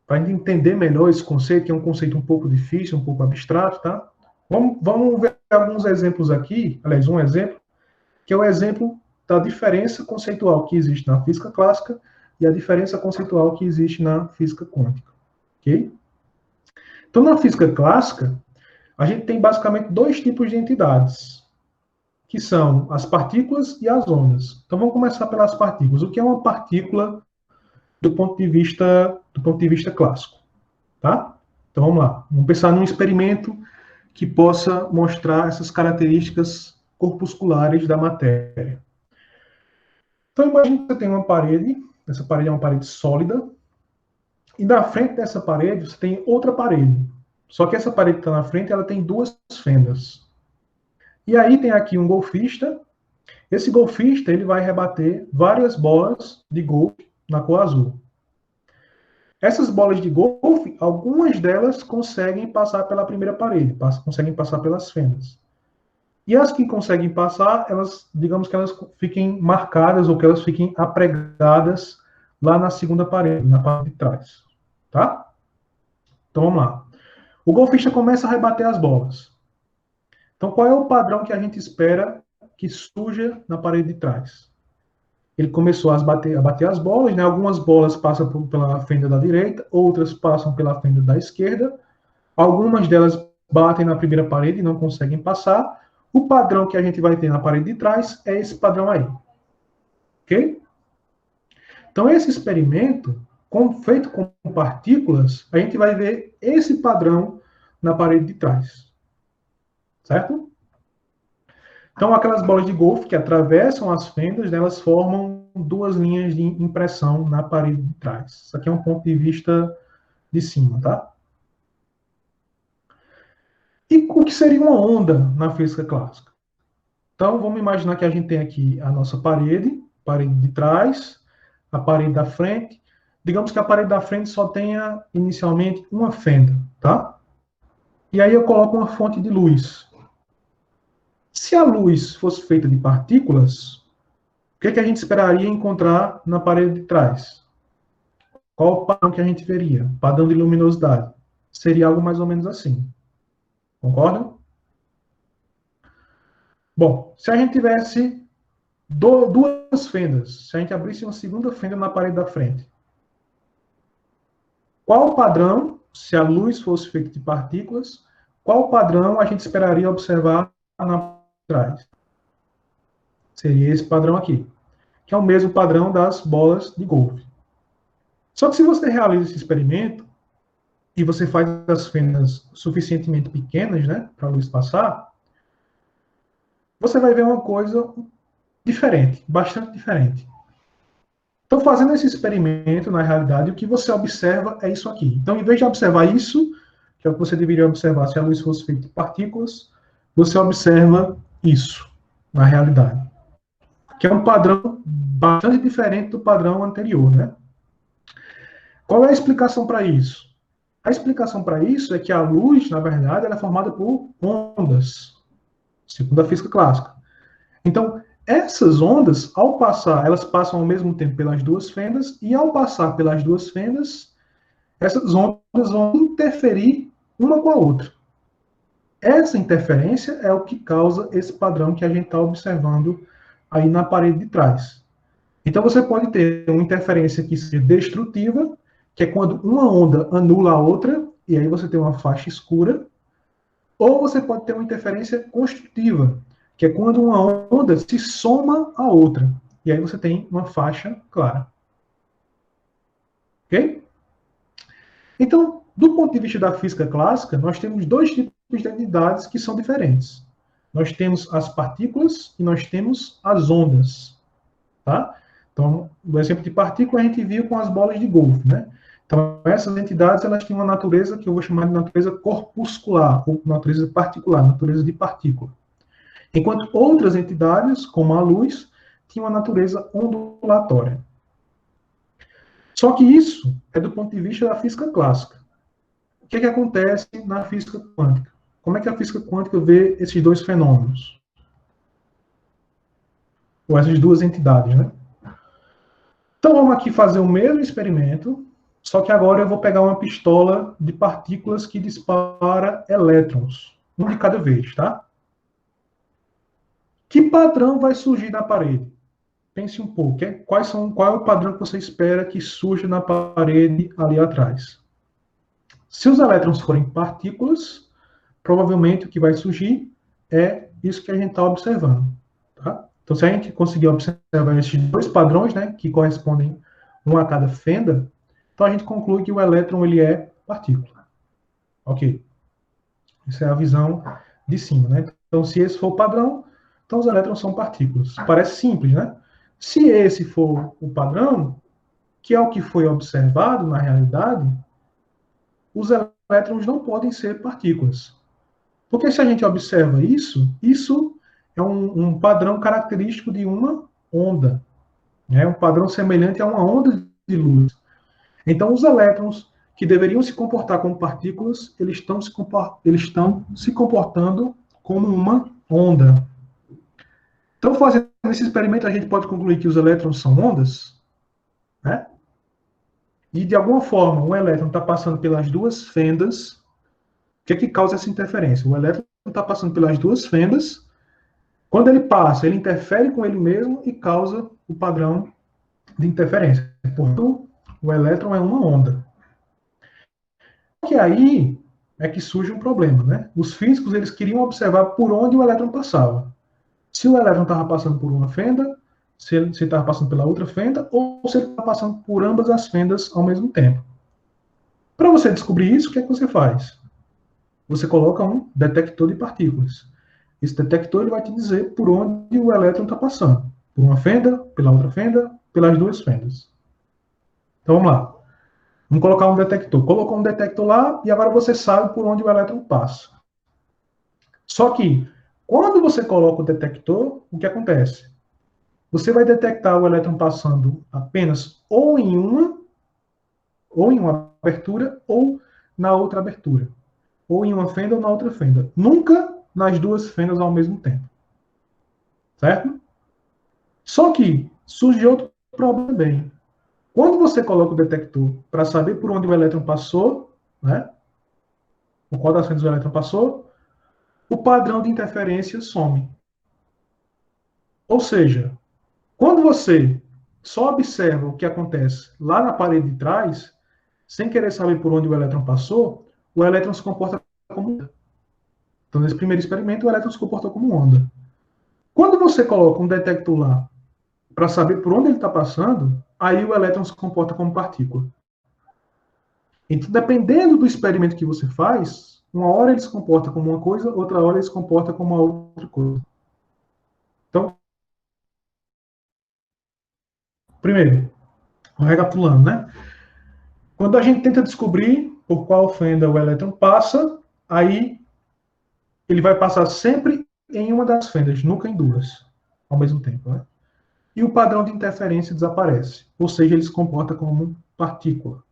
para a gente entender melhor esse conceito, que é um conceito um pouco difícil, um pouco abstrato, tá? Vamos ver alguns exemplos aqui, aliás, um exemplo, que é o exemplo da diferença conceitual que existe na física clássica e a diferença conceitual que existe na física quântica. Ok? Então, na física clássica, a gente tem basicamente dois tipos de entidades, que são as partículas e as ondas. Então, vamos começar pelas partículas. O que é uma partícula do ponto de vista clássico? Tá? Então, vamos lá. Vamos pensar num experimento que possa mostrar essas características corpusculares da matéria. Então, imagine que você tem uma parede, essa parede é uma parede sólida, e na frente dessa parede você tem outra parede. Só que essa parede que está na frente, ela tem duas fendas. E aí tem aqui um golfista. Esse golfista ele vai rebater várias bolas de golfe na cor azul. Essas bolas de golfe, algumas delas conseguem passar pela primeira parede, conseguem passar pelas fendas. E as que conseguem passar, elas, digamos que elas fiquem marcadas ou que elas fiquem apregadas lá na segunda parede, na parte de trás. Tá? Então vamos lá. O golfista começa a rebater as bolas. Então qual é o padrão que a gente espera que surja na parede de trás? Ele começou a bater as bolas, né? Algumas bolas passam pela fenda da direita, outras passam pela fenda da esquerda. Algumas delas batem na primeira parede e não conseguem passar. O padrão que a gente vai ter na parede de trás é esse padrão aí. Ok? Então, esse experimento, feito com partículas, a gente vai ver esse padrão na parede de trás. Certo? Então, aquelas bolas de golfe que atravessam as fendas, né, elas formam duas linhas de impressão na parede de trás. Isso aqui é um ponto de vista de cima, tá? E o que seria uma onda na física clássica? Então, vamos imaginar que a gente tem aqui a nossa parede de trás, a parede da frente. Digamos que a parede da frente só tenha inicialmente uma fenda, tá? E aí eu coloco uma fonte de luz. Se a luz fosse feita de partículas, o que a gente esperaria encontrar na parede de trás? Qual o padrão que a gente veria? Padrão de luminosidade. Seria algo mais ou menos assim. Concordam? Bom, se a gente tivesse duas fendas, se a gente abrisse uma segunda fenda na parede da frente, qual o padrão, se a luz fosse feita de partículas, qual o padrão a gente esperaria observar na trás? Seria esse padrão aqui, que é o mesmo padrão das bolas de golfe. Só que se você realiza esse experimento e você faz as fendas suficientemente pequenas, né, para a luz passar, você vai ver uma coisa diferente, bastante diferente. Então, fazendo esse experimento, na realidade, o que você observa é isso aqui. Então, em vez de observar isso, que é o que você deveria observar se a luz fosse feita de partículas, você observa isso, na realidade. Que é um padrão bastante diferente do padrão anterior, né? Qual é a explicação para isso? A explicação para isso é que a luz, na verdade, ela é formada por ondas, segundo a física clássica. Então, essas ondas, ao passar, elas passam ao mesmo tempo pelas duas fendas, e ao passar pelas duas fendas, essas ondas vão interferir uma com a outra. Essa interferência é o que causa esse padrão que a gente está observando aí na parede de trás. Então, você pode ter uma interferência que seja destrutiva, que é quando uma onda anula a outra, e aí você tem uma faixa escura, ou você pode ter uma interferência construtiva, que é quando uma onda se soma à outra, e aí você tem uma faixa clara. Ok? Então, do ponto de vista da física clássica, nós temos dois tipos de entidades que são diferentes. Nós temos as partículas e nós temos as ondas. Tá? Então, o exemplo de partícula a gente viu com as bolas de golfe, né? Então, essas entidades, elas têm uma natureza que eu vou chamar de natureza corpuscular, ou natureza particular, natureza de partícula. Enquanto outras entidades, como a luz, tinham uma natureza ondulatória. Só que isso é do ponto de vista da física clássica. O que acontece na física quântica? Como é que a física quântica vê esses dois fenômenos? Ou essas duas entidades, né? Então vamos aqui fazer o mesmo experimento, só que agora eu vou pegar uma pistola de partículas que dispara elétrons, um de cada vez, tá? Que padrão vai surgir na parede? Pense um pouco. Qual é o padrão que você espera que surja na parede ali atrás? Se os elétrons forem partículas, provavelmente o que vai surgir é isso que a gente está observando. Tá? Então, se a gente conseguir observar esses dois padrões, né, que correspondem um a cada fenda, então a gente conclui que o elétron ele é partícula. Ok. Essa é a visão de cima, né? Então, se esse for o padrão, então os elétrons são partículas. Parece simples, né? Se esse for o padrão, que é o que foi observado na realidade, os elétrons não podem ser partículas. Porque se a gente observa isso, isso é um padrão característico de uma onda. É um padrão semelhante a uma onda de luz. Então, os elétrons que deveriam se comportar como partículas, eles estão se comportando como uma onda. Então, fazendo esse experimento, a gente pode concluir que os elétrons são ondas, né? E, de alguma forma, o elétron está passando pelas duas fendas. O que é que causa essa interferência? O elétron está passando pelas duas fendas. Quando ele passa, ele interfere com ele mesmo e causa o padrão de interferência. Portanto, o elétron é uma onda. Que aí é que surge um problema, né? Os físicos eles queriam observar por onde o elétron passava. Se o elétron estava passando por uma fenda, se ele estava passando pela outra fenda, ou se ele estava passando por ambas as fendas ao mesmo tempo. Para você descobrir isso, o que é que você faz? Você coloca um detector de partículas. Esse detector ele vai te dizer por onde o elétron está passando. Por uma fenda, pela outra fenda, pelas duas fendas. Então vamos lá. Vamos colocar um detector. Colocou um detector lá e agora você sabe por onde o elétron passa. Só que, quando você coloca o detector, o que acontece? Você vai detectar o elétron passando apenas ou em uma abertura ou na outra abertura. Ou em uma fenda ou na outra fenda. Nunca nas duas fendas ao mesmo tempo. Certo? Só que surge outro problema também. Quando você coloca o detector para saber por onde o elétron passou, né? Por qual das fendas o elétron passou, o padrão de interferência some. Ou seja, quando você só observa o que acontece lá na parede de trás, sem querer saber por onde o elétron passou, o elétron se comporta como onda. Então, nesse primeiro experimento, o elétron se comportou como onda. Quando você coloca um detector lá para saber por onde ele está passando, aí o elétron se comporta como partícula. Então, dependendo do experimento que você faz, uma hora ele se comporta como uma coisa, outra hora ele se comporta como uma outra coisa. Então, primeiro, recapitulando, né? Quando a gente tenta descobrir por qual fenda o elétron passa, aí ele vai passar sempre em uma das fendas, nunca em duas, ao mesmo tempo, né? E o padrão de interferência desaparece, ou seja, ele se comporta como partícula.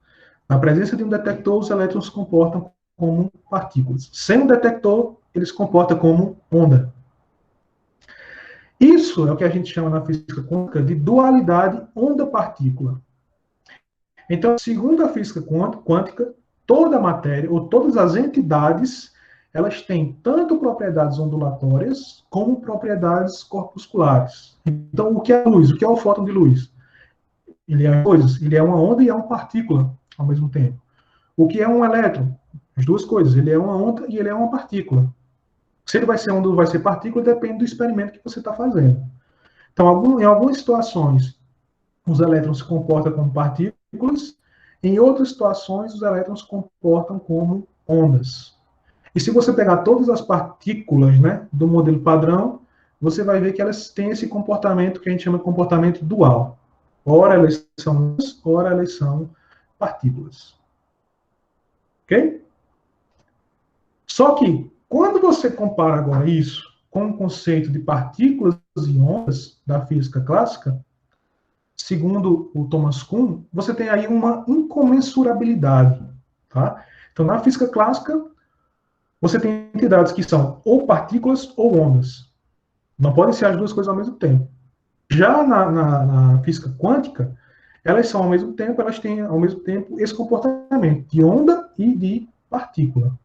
Na presença de um detector, os elétrons se comportam como partículas. Sem um detector, ele se comporta como onda. Isso é o que a gente chama na física quântica de dualidade onda-partícula. Então, segundo a física quântica, toda a matéria, ou todas as entidades, elas têm tanto propriedades ondulatórias como propriedades corpusculares. Então, o que é a luz? O que é o fóton de luz? Ele é coisas, ele é uma onda e é uma partícula ao mesmo tempo. O que é um elétron? As duas coisas, ele é uma onda e ele é uma partícula. Se ele vai ser onda ou vai ser partícula, depende do experimento que você está fazendo. Então, em algumas situações, os elétrons se comportam como partículas, em outras situações, os elétrons se comportam como ondas. E se você pegar todas as partículas, né, do modelo padrão, você vai ver que elas têm esse comportamento que a gente chama de comportamento dual. Ora elas são ondas, ora elas são partículas. Ok? Só que, quando você compara agora isso com o conceito de partículas e ondas da física clássica, segundo o Thomas Kuhn, você tem aí uma incomensurabilidade. Tá? Então, na física clássica, você tem entidades que são ou partículas ou ondas. Não podem ser as duas coisas ao mesmo tempo. Já na física quântica, elas são ao mesmo tempo, elas têm ao mesmo tempo esse comportamento de onda e de partícula.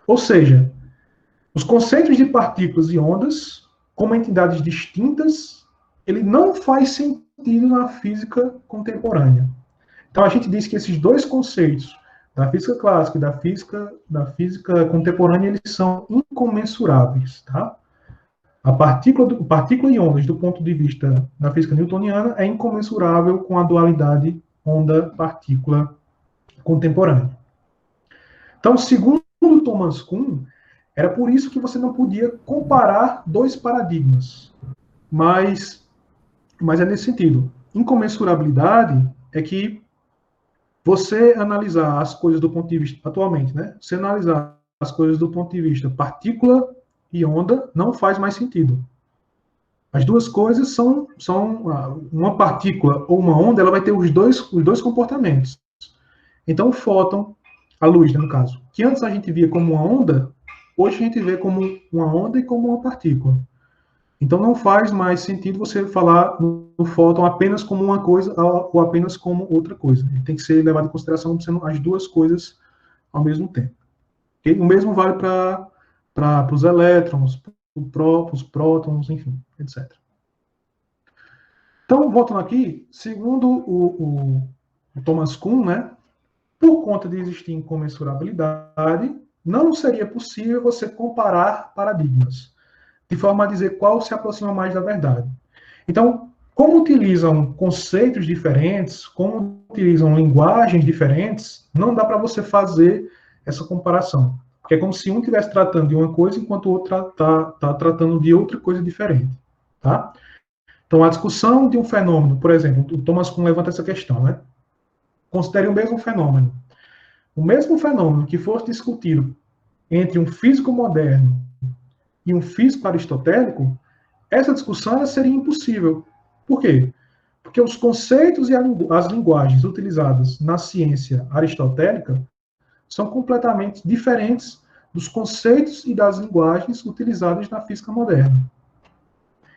Ou seja, os conceitos de partículas e ondas, como entidades distintas, ele não faz sentido na física contemporânea. Então a gente diz que esses dois conceitos, da física clássica e da física contemporânea, eles são incomensuráveis, tá? A partícula e ondas, do ponto de vista da física newtoniana, é incomensurável com a dualidade onda-partícula contemporânea. Então, segundo Thomas Kuhn, era por isso que você não podia comparar dois paradigmas. Mas é nesse sentido. Incomensurabilidade é que você analisar as coisas do ponto de vista, atualmente, né? Você analisar as coisas do ponto de vista partícula e onda não faz mais sentido. As duas coisas são uma partícula ou uma onda, ela vai ter os dois comportamentos. Então, o fóton, a luz, né, no caso, que antes a gente via como uma onda, hoje a gente vê como uma onda e como uma partícula. Então, não faz mais sentido você falar no fóton apenas como uma coisa ou apenas como outra coisa. Ele tem que ser levado em consideração sendo as duas coisas ao mesmo tempo. Okay? O mesmo vale para os elétrons, os prótons, enfim, etc. Então, voltando aqui, segundo o Thomas Kuhn, né, por conta de existir incomensurabilidade, não seria possível você comparar paradigmas, de forma a dizer qual se aproxima mais da verdade. Então, como utilizam conceitos diferentes, como utilizam linguagens diferentes, não dá para você fazer essa comparação. Porque é como se um estivesse tratando de uma coisa, enquanto o outro está tratando de outra coisa diferente. Tá? Então, a discussão de um fenômeno, por exemplo, o Thomas Kuhn levanta essa questão, né? Considere o mesmo fenômeno. O mesmo fenômeno que fosse discutido entre um físico moderno e um físico aristotélico, essa discussão seria impossível. Por quê? Porque os conceitos e as linguagens utilizadas na ciência aristotélica são completamente diferentes dos conceitos e das linguagens utilizadas na física moderna.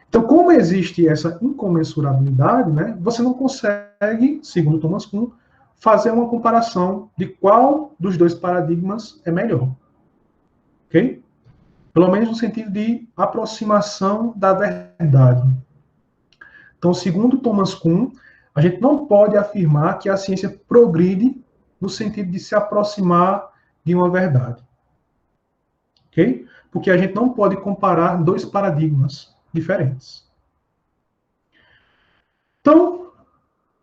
Então, como existe essa incomensurabilidade, né, você não consegue, segundo Thomas Kuhn, fazer uma comparação de qual dos dois paradigmas é melhor. Ok? Pelo menos no sentido de aproximação da verdade. Então, segundo Thomas Kuhn, a gente não pode afirmar que a ciência progride no sentido de se aproximar de uma verdade. Ok? Porque a gente não pode comparar dois paradigmas diferentes. Então,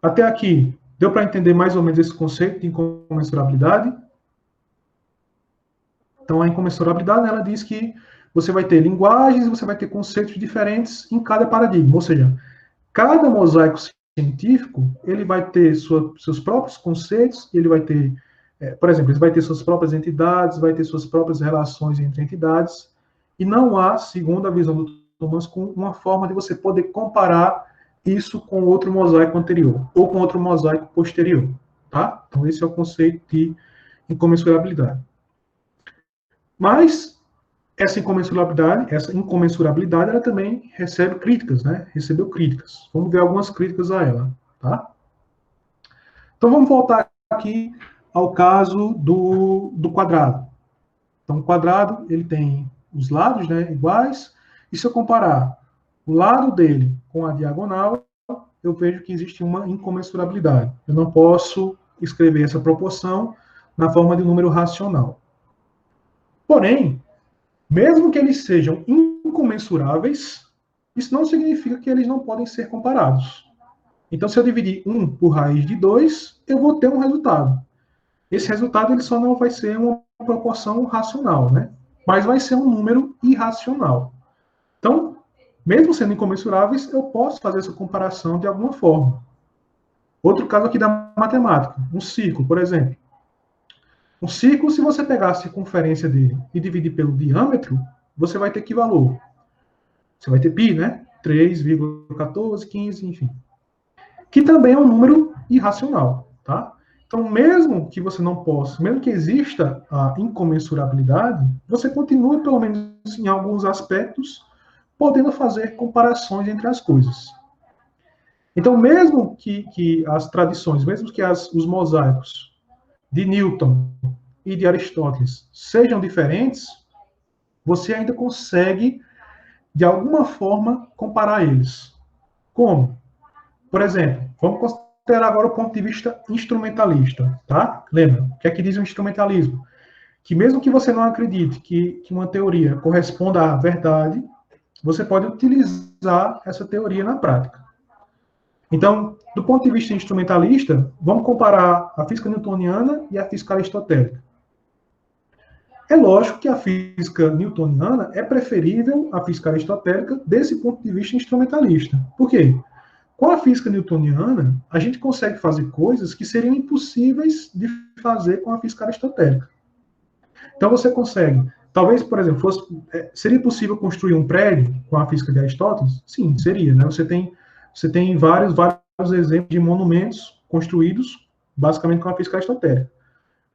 até aqui, deu para entender mais ou menos esse conceito de incomensurabilidade? Então, a incomensurabilidade, ela diz que você vai ter linguagens, você vai ter conceitos diferentes em cada paradigma. Ou seja, cada mosaico científico, ele vai ter seus próprios conceitos, ele vai ter, por exemplo, ele vai ter suas próprias entidades, vai ter suas próprias relações entre entidades, e não há, segundo a visão do Thomas Kuhn, uma forma de você poder comparar isso com outro mosaico anterior, ou com outro mosaico posterior. Tá? Então, esse é o conceito de incomensurabilidade. Mas essa incomensurabilidade, ela também recebe críticas, né? Recebeu críticas. Vamos ver algumas críticas a ela, tá? Então vamos voltar aqui ao caso do quadrado. Então o quadrado, ele tem os lados, né, iguais, e se eu comparar o lado dele com a diagonal, eu vejo que existe uma incomensurabilidade. Eu não posso escrever essa proporção na forma de número racional. Porém, mesmo que eles sejam incomensuráveis, isso não significa que eles não podem ser comparados. Então, se eu dividir 1 por raiz de 2, eu vou ter um resultado. Esse resultado ele só não vai ser uma proporção racional, né? Mas vai ser um número irracional. Então, mesmo sendo incomensuráveis, eu posso fazer essa comparação de alguma forma. Outro caso aqui da matemática, um círculo, por exemplo. Um círculo, se você pegar a circunferência dele e dividir pelo diâmetro, você vai ter que valor? Você vai ter π, né? 3,14, 15, enfim. Que também é um número irracional, tá? Então, mesmo que você não possa, mesmo que exista a incomensurabilidade, você continua, pelo menos em alguns aspectos, podendo fazer comparações entre as coisas. Então, mesmo que as tradições, mesmo que os mosaicos de Newton e de Aristóteles sejam diferentes, você ainda consegue, de alguma forma, comparar eles. Como? Por exemplo, vamos considerar agora o ponto de vista instrumentalista, tá? Lembra, o que é que diz o instrumentalismo? Que mesmo que você não acredite que uma teoria corresponda à verdade, você pode utilizar essa teoria na prática. Então, do ponto de vista instrumentalista, vamos comparar a física newtoniana e a física aristotélica. É lógico que a física newtoniana é preferível à física aristotélica desse ponto de vista instrumentalista. Por quê? Com a física newtoniana, a gente consegue fazer coisas que seriam impossíveis de fazer com a física aristotélica. Então, você consegue Talvez, por exemplo, seria possível construir um prédio com a física de Aristóteles? Sim, seria, né? Você tem vários exemplos de monumentos construídos basicamente com a física aristotélica.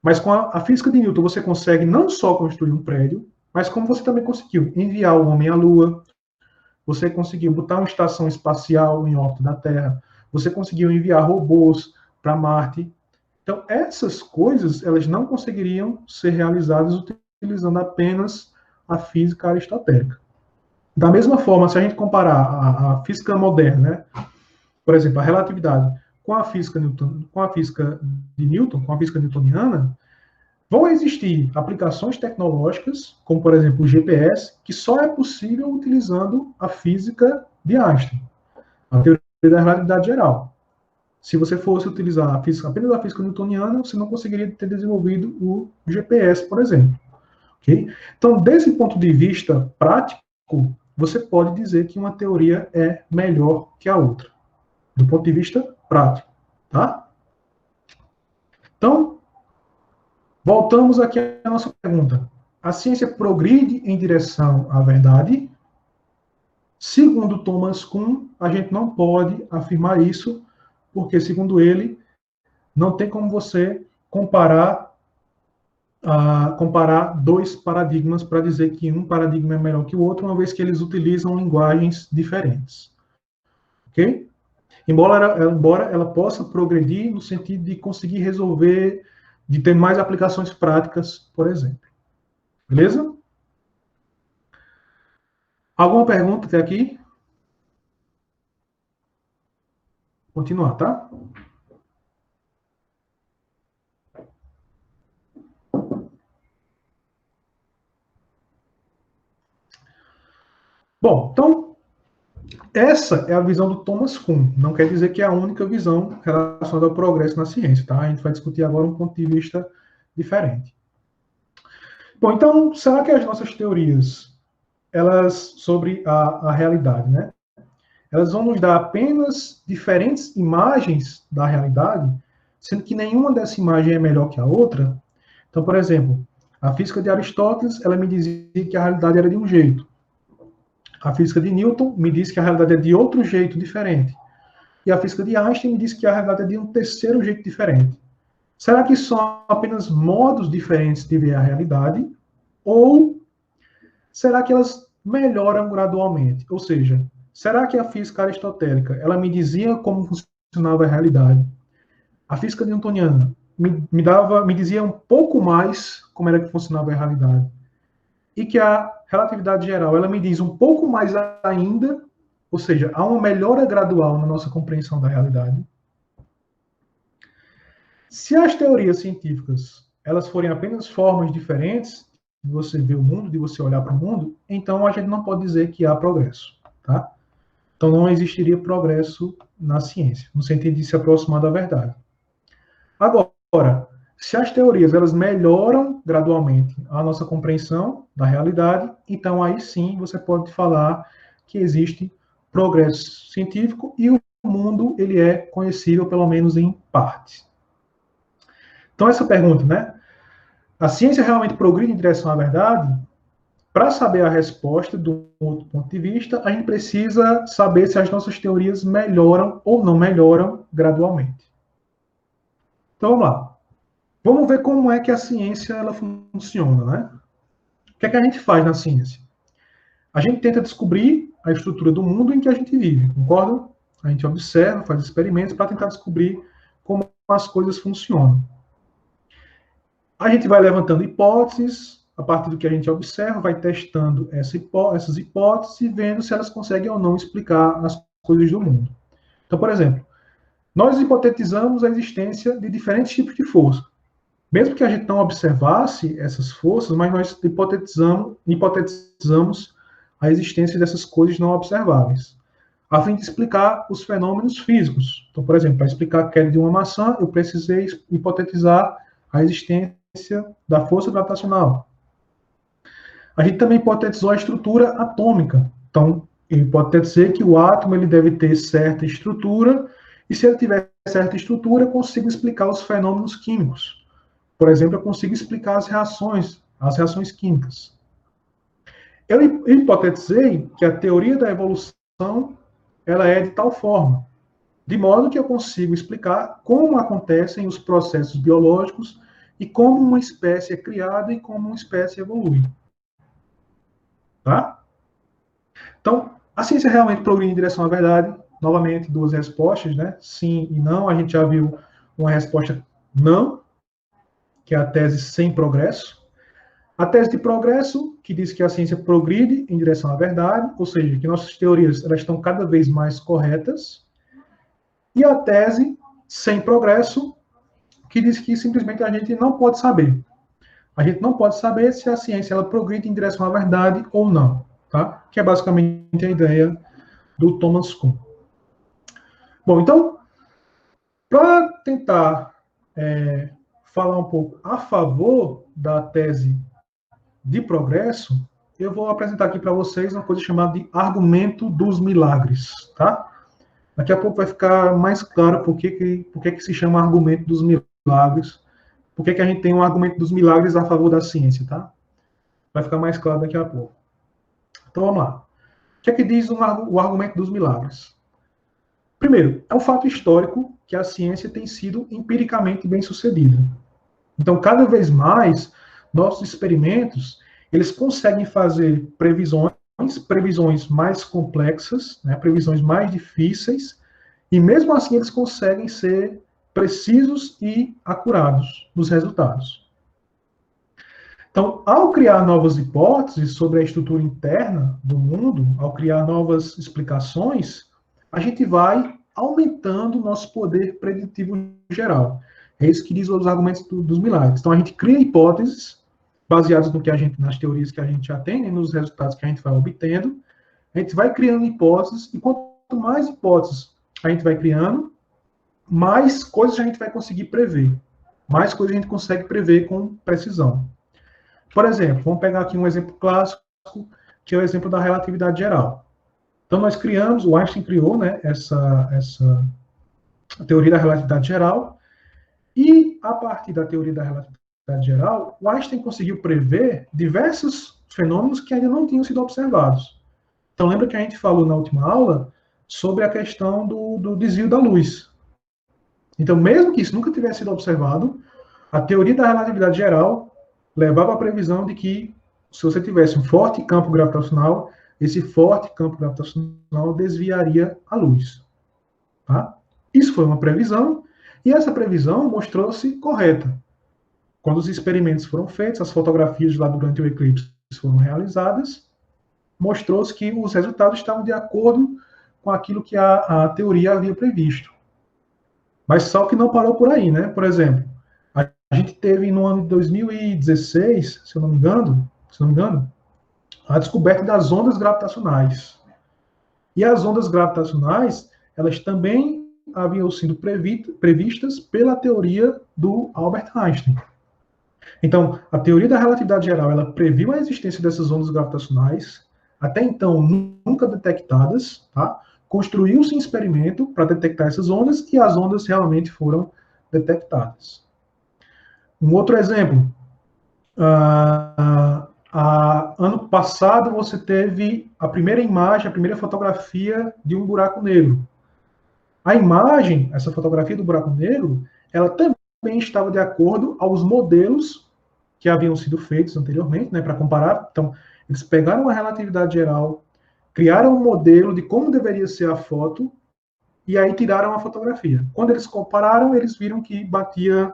Mas com a física de Newton você consegue não só construir um prédio, mas como você também conseguiu enviar o homem à Lua, você conseguiu botar uma estação espacial em órbita da Terra, você conseguiu enviar robôs para Marte. Então, essas coisas, elas não conseguiriam ser realizadas utilizando apenas a física aristotélica. Da mesma forma, se a gente comparar a física moderna, né, por exemplo, a relatividade com a física de Newton, com a física newtoniana, vão existir aplicações tecnológicas, como por exemplo o GPS, que só é possível utilizando a física de Einstein, a teoria da relatividade geral. Se você fosse utilizar apenas a física newtoniana, você não conseguiria ter desenvolvido o GPS, por exemplo. Okay? Então, desse ponto de vista prático, você pode dizer que uma teoria é melhor que a outra, do ponto de vista prático. Tá? Então, voltamos aqui à nossa pergunta. A ciência progride em direção à verdade? Segundo Thomas Kuhn, a gente não pode afirmar isso, porque, segundo ele, não tem como você comparar dois paradigmas para dizer que um paradigma é melhor que o outro, uma vez que eles utilizam linguagens diferentes. Ok? Embora ela possa progredir no sentido de conseguir resolver, de ter mais aplicações práticas, por exemplo. Beleza? Alguma pergunta até aqui? Continuar, tá? Bom, então, essa é a visão do Thomas Kuhn. Não quer dizer que é a única visão relacionada ao progresso na ciência, tá? A gente vai discutir agora um ponto de vista diferente. Bom, então, será que as nossas teorias, elas sobre a realidade, né? Elas vão nos dar apenas diferentes imagens da realidade, sendo que nenhuma dessa imagem é melhor que a outra? Então, por exemplo, a física de Aristóteles, ela me dizia que a realidade era de um jeito. A física de Newton me diz que a realidade é de outro jeito diferente. E a física de Einstein me diz que a realidade é de um terceiro jeito diferente. Será que são apenas modos diferentes de ver a realidade? Ou será que elas melhoram gradualmente? Ou seja, será que a física aristotélica ela me dizia como funcionava a realidade? A física newtoniana me dizia um pouco mais como era que funcionava a realidade. E que a relatividade geral ela me diz um pouco mais ainda, ou seja, há uma melhora gradual na nossa compreensão da realidade. Se as teorias científicas elas forem apenas formas diferentes de você ver o mundo, de você olhar para o mundo, então a gente não pode dizer que há progresso, tá? Então não existiria progresso na ciência, no sentido de se aproximar da verdade. Agora, se as teorias elas melhoram gradualmente a nossa compreensão da realidade, então aí sim você pode falar que existe progresso científico e o mundo ele é conhecível pelo menos em parte. Então essa pergunta, né? A ciência realmente progride em direção à verdade? Para saber a resposta do outro ponto de vista, a gente precisa saber se as nossas teorias melhoram ou não melhoram gradualmente. Então vamos lá. Vamos ver como é que a ciência ela funciona, né? O que é que a gente faz na ciência? A gente tenta descobrir a estrutura do mundo em que a gente vive, concorda? A gente observa, faz experimentos para tentar descobrir como as coisas funcionam. A gente vai levantando hipóteses, a partir do que a gente observa, vai testando essas hipóteses e vendo se elas conseguem ou não explicar as coisas do mundo. Então, por exemplo, nós hipotetizamos a existência de diferentes tipos de força. Mesmo que a gente não observasse essas forças, mas nós hipotetizamos a existência dessas coisas não observáveis, a fim de explicar os fenômenos físicos. Então, por exemplo, para explicar a queda de uma maçã, eu precisei hipotetizar a existência da força gravitacional. A gente também hipotetizou a estrutura atômica. Então, ele pode dizer que o átomo ele deve ter certa estrutura, e se ele tiver certa estrutura, eu consigo explicar os fenômenos químicos. Por exemplo, eu consigo explicar as reações químicas. Eu hipotetizei que a teoria da evolução ela é de tal forma, de modo que eu consigo explicar como acontecem os processos biológicos e como uma espécie é criada e como uma espécie evolui. Tá? Então, a ciência realmente progride em direção à verdade. Novamente, duas respostas, né? Sim e não. A gente já viu uma resposta não, que é a tese sem progresso. A tese de progresso, que diz que a ciência progride em direção à verdade, ou seja, que nossas teorias elas estão cada vez mais corretas. E a tese sem progresso, que diz que simplesmente a gente não pode saber. A gente não pode saber se a ciência ela progride em direção à verdade ou não, tá? Que é basicamente a ideia do Thomas Kuhn. Bom, então, para tentar falar um pouco a favor da tese de progresso, eu vou apresentar aqui para vocês uma coisa chamada de argumento dos milagres, tá? Daqui a pouco vai ficar mais claro por que se chama argumento dos milagres, por que a gente tem um argumento dos milagres a favor da ciência, tá? Vai ficar mais claro daqui a pouco. Então vamos lá. O que é que diz o argumento dos milagres? Primeiro, é um fato histórico que a ciência tem sido empiricamente bem sucedida. Então, cada vez mais, nossos experimentos, eles conseguem fazer previsões mais complexas, né, previsões mais difíceis, e mesmo assim eles conseguem ser precisos e acurados nos resultados. Então, ao criar novas hipóteses sobre a estrutura interna do mundo, ao criar novas explicações, a gente vai aumentando o nosso poder preditivo geral. É isso que diz os argumentos dos milagres. Então, a gente cria hipóteses baseadas no que a gente, nas teorias que a gente já tem, e nos resultados que a gente vai obtendo. A gente vai criando hipóteses, e quanto mais hipóteses a gente vai criando, mais coisas a gente vai conseguir prever. Mais coisas a gente consegue prever com precisão. Por exemplo, vamos pegar aqui um exemplo clássico, que é o exemplo da relatividade geral. Então, nós criamos, o Einstein criou, né, essa teoria da relatividade geral, e a partir da teoria da relatividade geral, o Einstein conseguiu prever diversos fenômenos que ainda não tinham sido observados. Então, lembra que a gente falou na última aula sobre a questão do desvio da luz. Então, mesmo que isso nunca tivesse sido observado, a teoria da relatividade geral levava à previsão de que, se você tivesse um forte campo gravitacional, esse forte campo gravitacional desviaria a luz. Tá? Isso foi uma previsão, e essa previsão mostrou-se correta. Quando os experimentos foram feitos, as fotografias lá durante o eclipse foram realizadas, mostrou-se que os resultados estavam de acordo com aquilo que a teoria havia previsto. Mas só que não parou por aí, né? Por exemplo, a gente teve no ano de 2016, se não me engano, a descoberta das ondas gravitacionais. E as ondas gravitacionais, elas também haviam sido previstas pela teoria do Albert Einstein. Então, a teoria da relatividade geral, ela previu a existência dessas ondas gravitacionais, até então nunca detectadas, tá? Construiu-se um experimento para detectar essas ondas, e as ondas realmente foram detectadas. Um outro exemplo, ano passado você teve a primeira imagem, a primeira fotografia de um buraco negro. A imagem, essa fotografia do buraco negro, ela também estava de acordo aos modelos que haviam sido feitos anteriormente, né, para comparar. Então, eles pegaram a relatividade geral, criaram um modelo de como deveria ser a foto, e aí tiraram a fotografia. Quando eles compararam, eles viram que batia,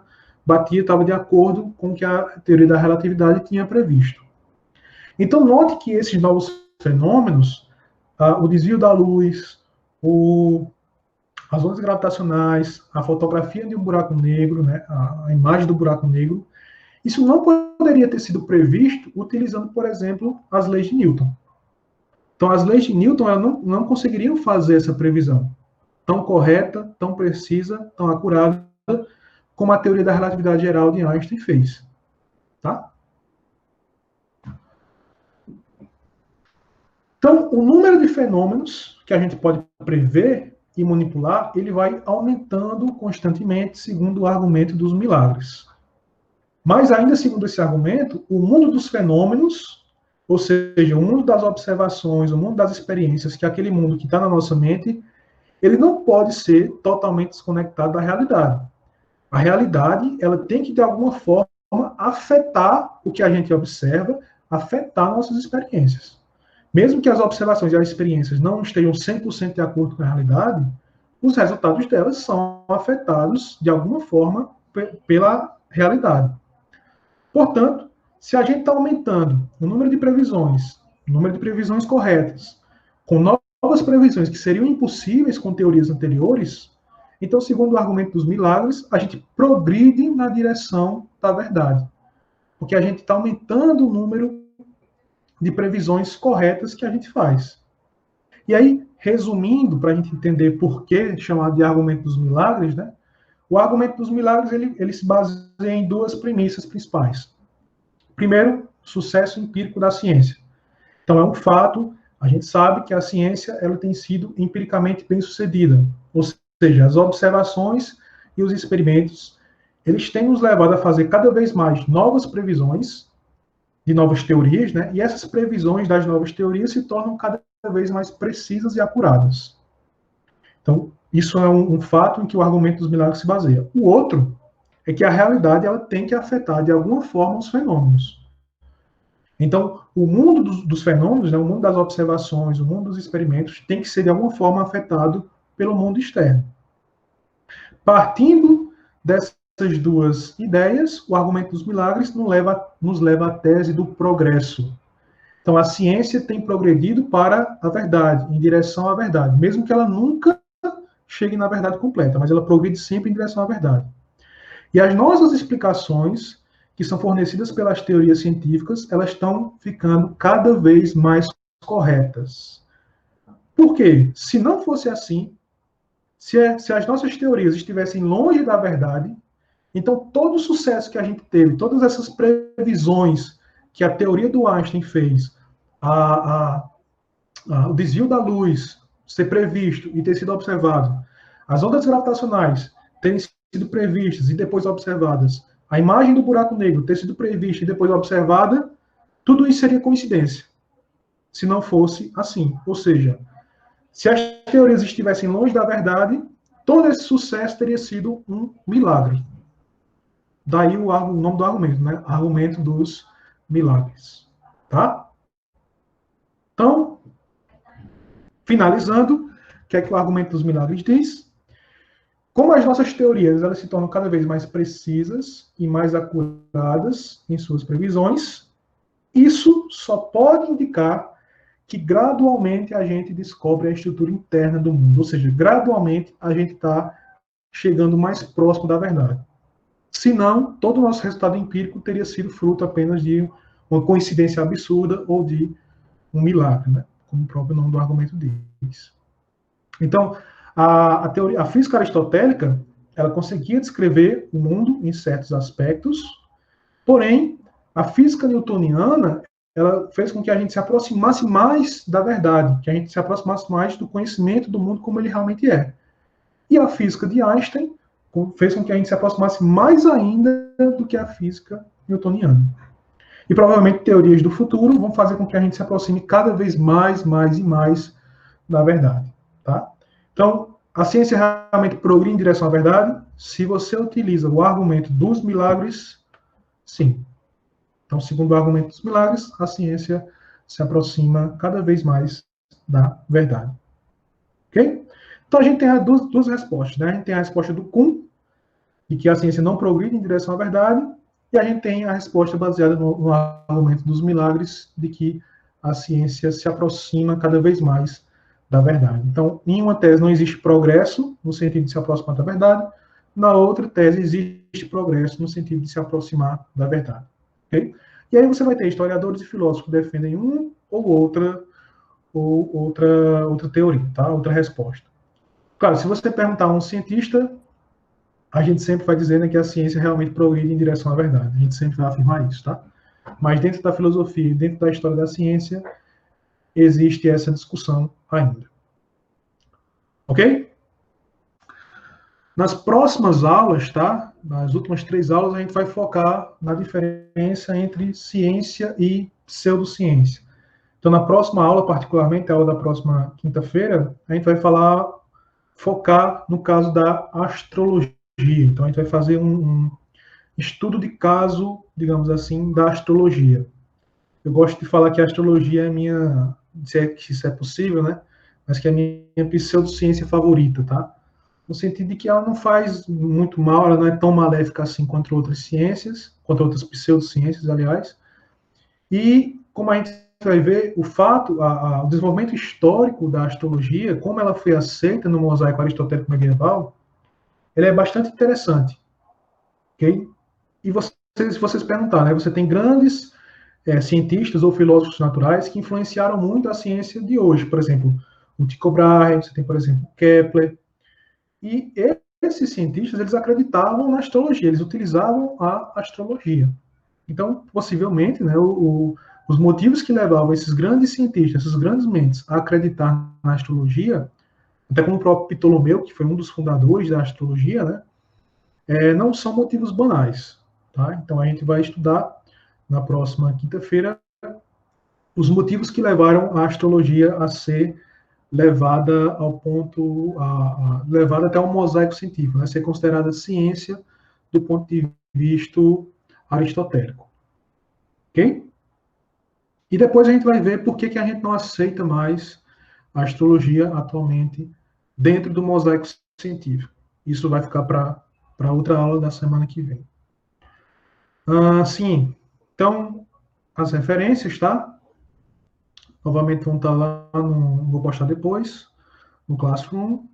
estava de acordo com o que a teoria da relatividade tinha previsto. Então, note que esses novos fenômenos, o desvio da luz, as ondas gravitacionais, a fotografia de um buraco negro, né, a imagem do buraco negro, isso não poderia ter sido previsto utilizando, por exemplo, as leis de Newton. Então, as leis de Newton elas não conseguiriam fazer essa previsão tão correta, tão precisa, tão acurada, como a teoria da relatividade geral de Einstein fez. Tá? Então, o número de fenômenos que a gente pode prever e manipular, ele vai aumentando constantemente, segundo o argumento dos milagres. Mas ainda segundo esse argumento, o mundo dos fenômenos, Ou seja, o mundo das observações, o mundo das experiências, que é aquele mundo que está na nossa mente, ele não pode ser totalmente desconectado da realidade. A realidade, ela tem que, de alguma forma, afetar o que a gente observa, afetar nossas experiências. Mesmo que as observações e as experiências não estejam 100% de acordo com a realidade, os resultados delas são afetados, de alguma forma, pela realidade. Portanto, se a gente está aumentando o número de previsões, o número de previsões corretas, com novas previsões que seriam impossíveis com teorias anteriores, então, segundo o argumento dos milagres, a gente progride na direção da verdade. Porque a gente está aumentando o número de previsões corretas que a gente faz. E aí, resumindo, para a gente entender por que chamado de argumento dos milagres, né? O argumento dos milagres ele se baseia em duas premissas principais. Primeiro, sucesso empírico da ciência. Então, é um fato, a gente sabe que a ciência ela tem sido empiricamente bem sucedida. Ou seja, as observações e os experimentos, eles têm nos levado a fazer cada vez mais novas previsões de novas teorias, né? E essas previsões das novas teorias se tornam cada vez mais precisas e acuradas. Então, isso é um fato em que o argumento dos milagres se baseia. O outro é que a realidade ela tem que afetar de alguma forma os fenômenos. Então, o mundo dos fenômenos, né, o mundo das observações, o mundo dos experimentos, tem que ser de alguma forma afetado pelo mundo externo. Partindo dessas duas ideias, o argumento dos milagres nos leva à tese do progresso. Então, a ciência tem progredido para a verdade, em direção à verdade, mesmo que ela nunca chegue na verdade completa, mas ela progride sempre em direção à verdade. E as nossas explicações, que são fornecidas pelas teorias científicas, elas estão ficando cada vez mais corretas. Por quê? Se não fosse assim, se as nossas teorias estivessem longe da verdade, então todo o sucesso que a gente teve, todas essas previsões que a teoria do Einstein fez, o desvio da luz ser previsto e ter sido observado, as ondas gravitacionais terem sido previstas e depois observadas, a imagem do buraco negro ter sido prevista e depois observada, tudo isso seria coincidência, se não fosse assim. Ou seja, se as teorias estivessem longe da verdade, todo esse sucesso teria sido um milagre. Daí o nome do argumento, né? Argumento dos milagres. Tá? Então, finalizando, o que é que o argumento dos milagres diz? Como as nossas teorias elas se tornam cada vez mais precisas e mais acuradas em suas previsões, isso só pode indicar que gradualmente a gente descobre a estrutura interna do mundo, ou seja, gradualmente a gente está chegando mais próximo da verdade. Senão, todo o nosso resultado empírico teria sido fruto apenas de uma coincidência absurda ou de um milagre, né? Como o próprio nome do argumento diz. Então, a física aristotélica, ela conseguia descrever o mundo em certos aspectos, porém, a física newtoniana, ela fez com que a gente se aproximasse mais da verdade, que a gente se aproximasse mais do conhecimento do mundo como ele realmente é. E a física de Einstein fez com que a gente se aproximasse mais ainda do que a física newtoniana. E provavelmente teorias do futuro vão fazer com que a gente se aproxime cada vez mais e mais da verdade. Tá? Então, a ciência realmente progride em direção à verdade se você utiliza o argumento dos milagres, sim. Então, segundo o argumento dos milagres, a ciência se aproxima cada vez mais da verdade. Ok? Então, a gente tem duas respostas. Né? A gente tem a resposta do Kuhn, de que a ciência não progride em direção à verdade, e a gente tem a resposta baseada no argumento dos milagres, de que a ciência se aproxima cada vez mais da verdade. Então, em uma tese não existe progresso, no sentido de se aproximar da verdade, na outra tese existe progresso, no sentido de se aproximar da verdade. Okay? E aí você vai ter historiadores e filósofos que defendem uma ou outra teoria, tá? Outra resposta. Claro, se você perguntar a um cientista, a gente sempre vai dizer, né, que a ciência realmente progride em direção à verdade. A gente sempre vai afirmar isso, tá? Mas dentro da filosofia, dentro da história da ciência, existe essa discussão ainda. Ok? Nas próximas aulas, tá? Nas últimas 3 aulas, a gente vai focar na diferença entre ciência e pseudociência. Então, na próxima aula, particularmente a aula da próxima quinta-feira, a gente vai focar no caso da astrologia. Então, a gente vai fazer um estudo de caso, digamos assim, da astrologia. Eu gosto de falar que a astrologia é minha, se isso é possível, né? Mas que é a minha pseudociência favorita, tá? No sentido de que ela não faz muito mal, ela não é tão maléfica assim contra outras ciências, contra outras pseudociências, aliás. E, como a gente vai ver, o fato, o desenvolvimento histórico da astrologia, como ela foi aceita no mosaico aristotélico medieval, ele é bastante interessante, ok? E se vocês perguntar, né, você tem grandes cientistas ou filósofos naturais que influenciaram muito a ciência de hoje. Por exemplo, o Tycho Brahe, você tem, por exemplo, Kepler. E esses cientistas, eles acreditavam na astrologia, eles utilizavam a astrologia. Então, possivelmente, né, os motivos que levavam esses grandes cientistas, essas grandes mentes, a acreditar na astrologia, até como o próprio Ptolomeu, que foi um dos fundadores da astrologia, né, não são motivos banais. Tá? Então, a gente vai estudar na próxima quinta-feira os motivos que levaram a astrologia a ser levada ao ponto, levada até um mosaico científico, né? Ser considerada ciência do ponto de vista aristotélico. Ok? E depois a gente vai ver por que a gente não aceita mais a astrologia atualmente dentro do mosaico científico. Isso vai ficar para outra aula da semana que vem. Sim, então, as referências, tá? Novamente vão estar lá, vou postar depois, no Classroom.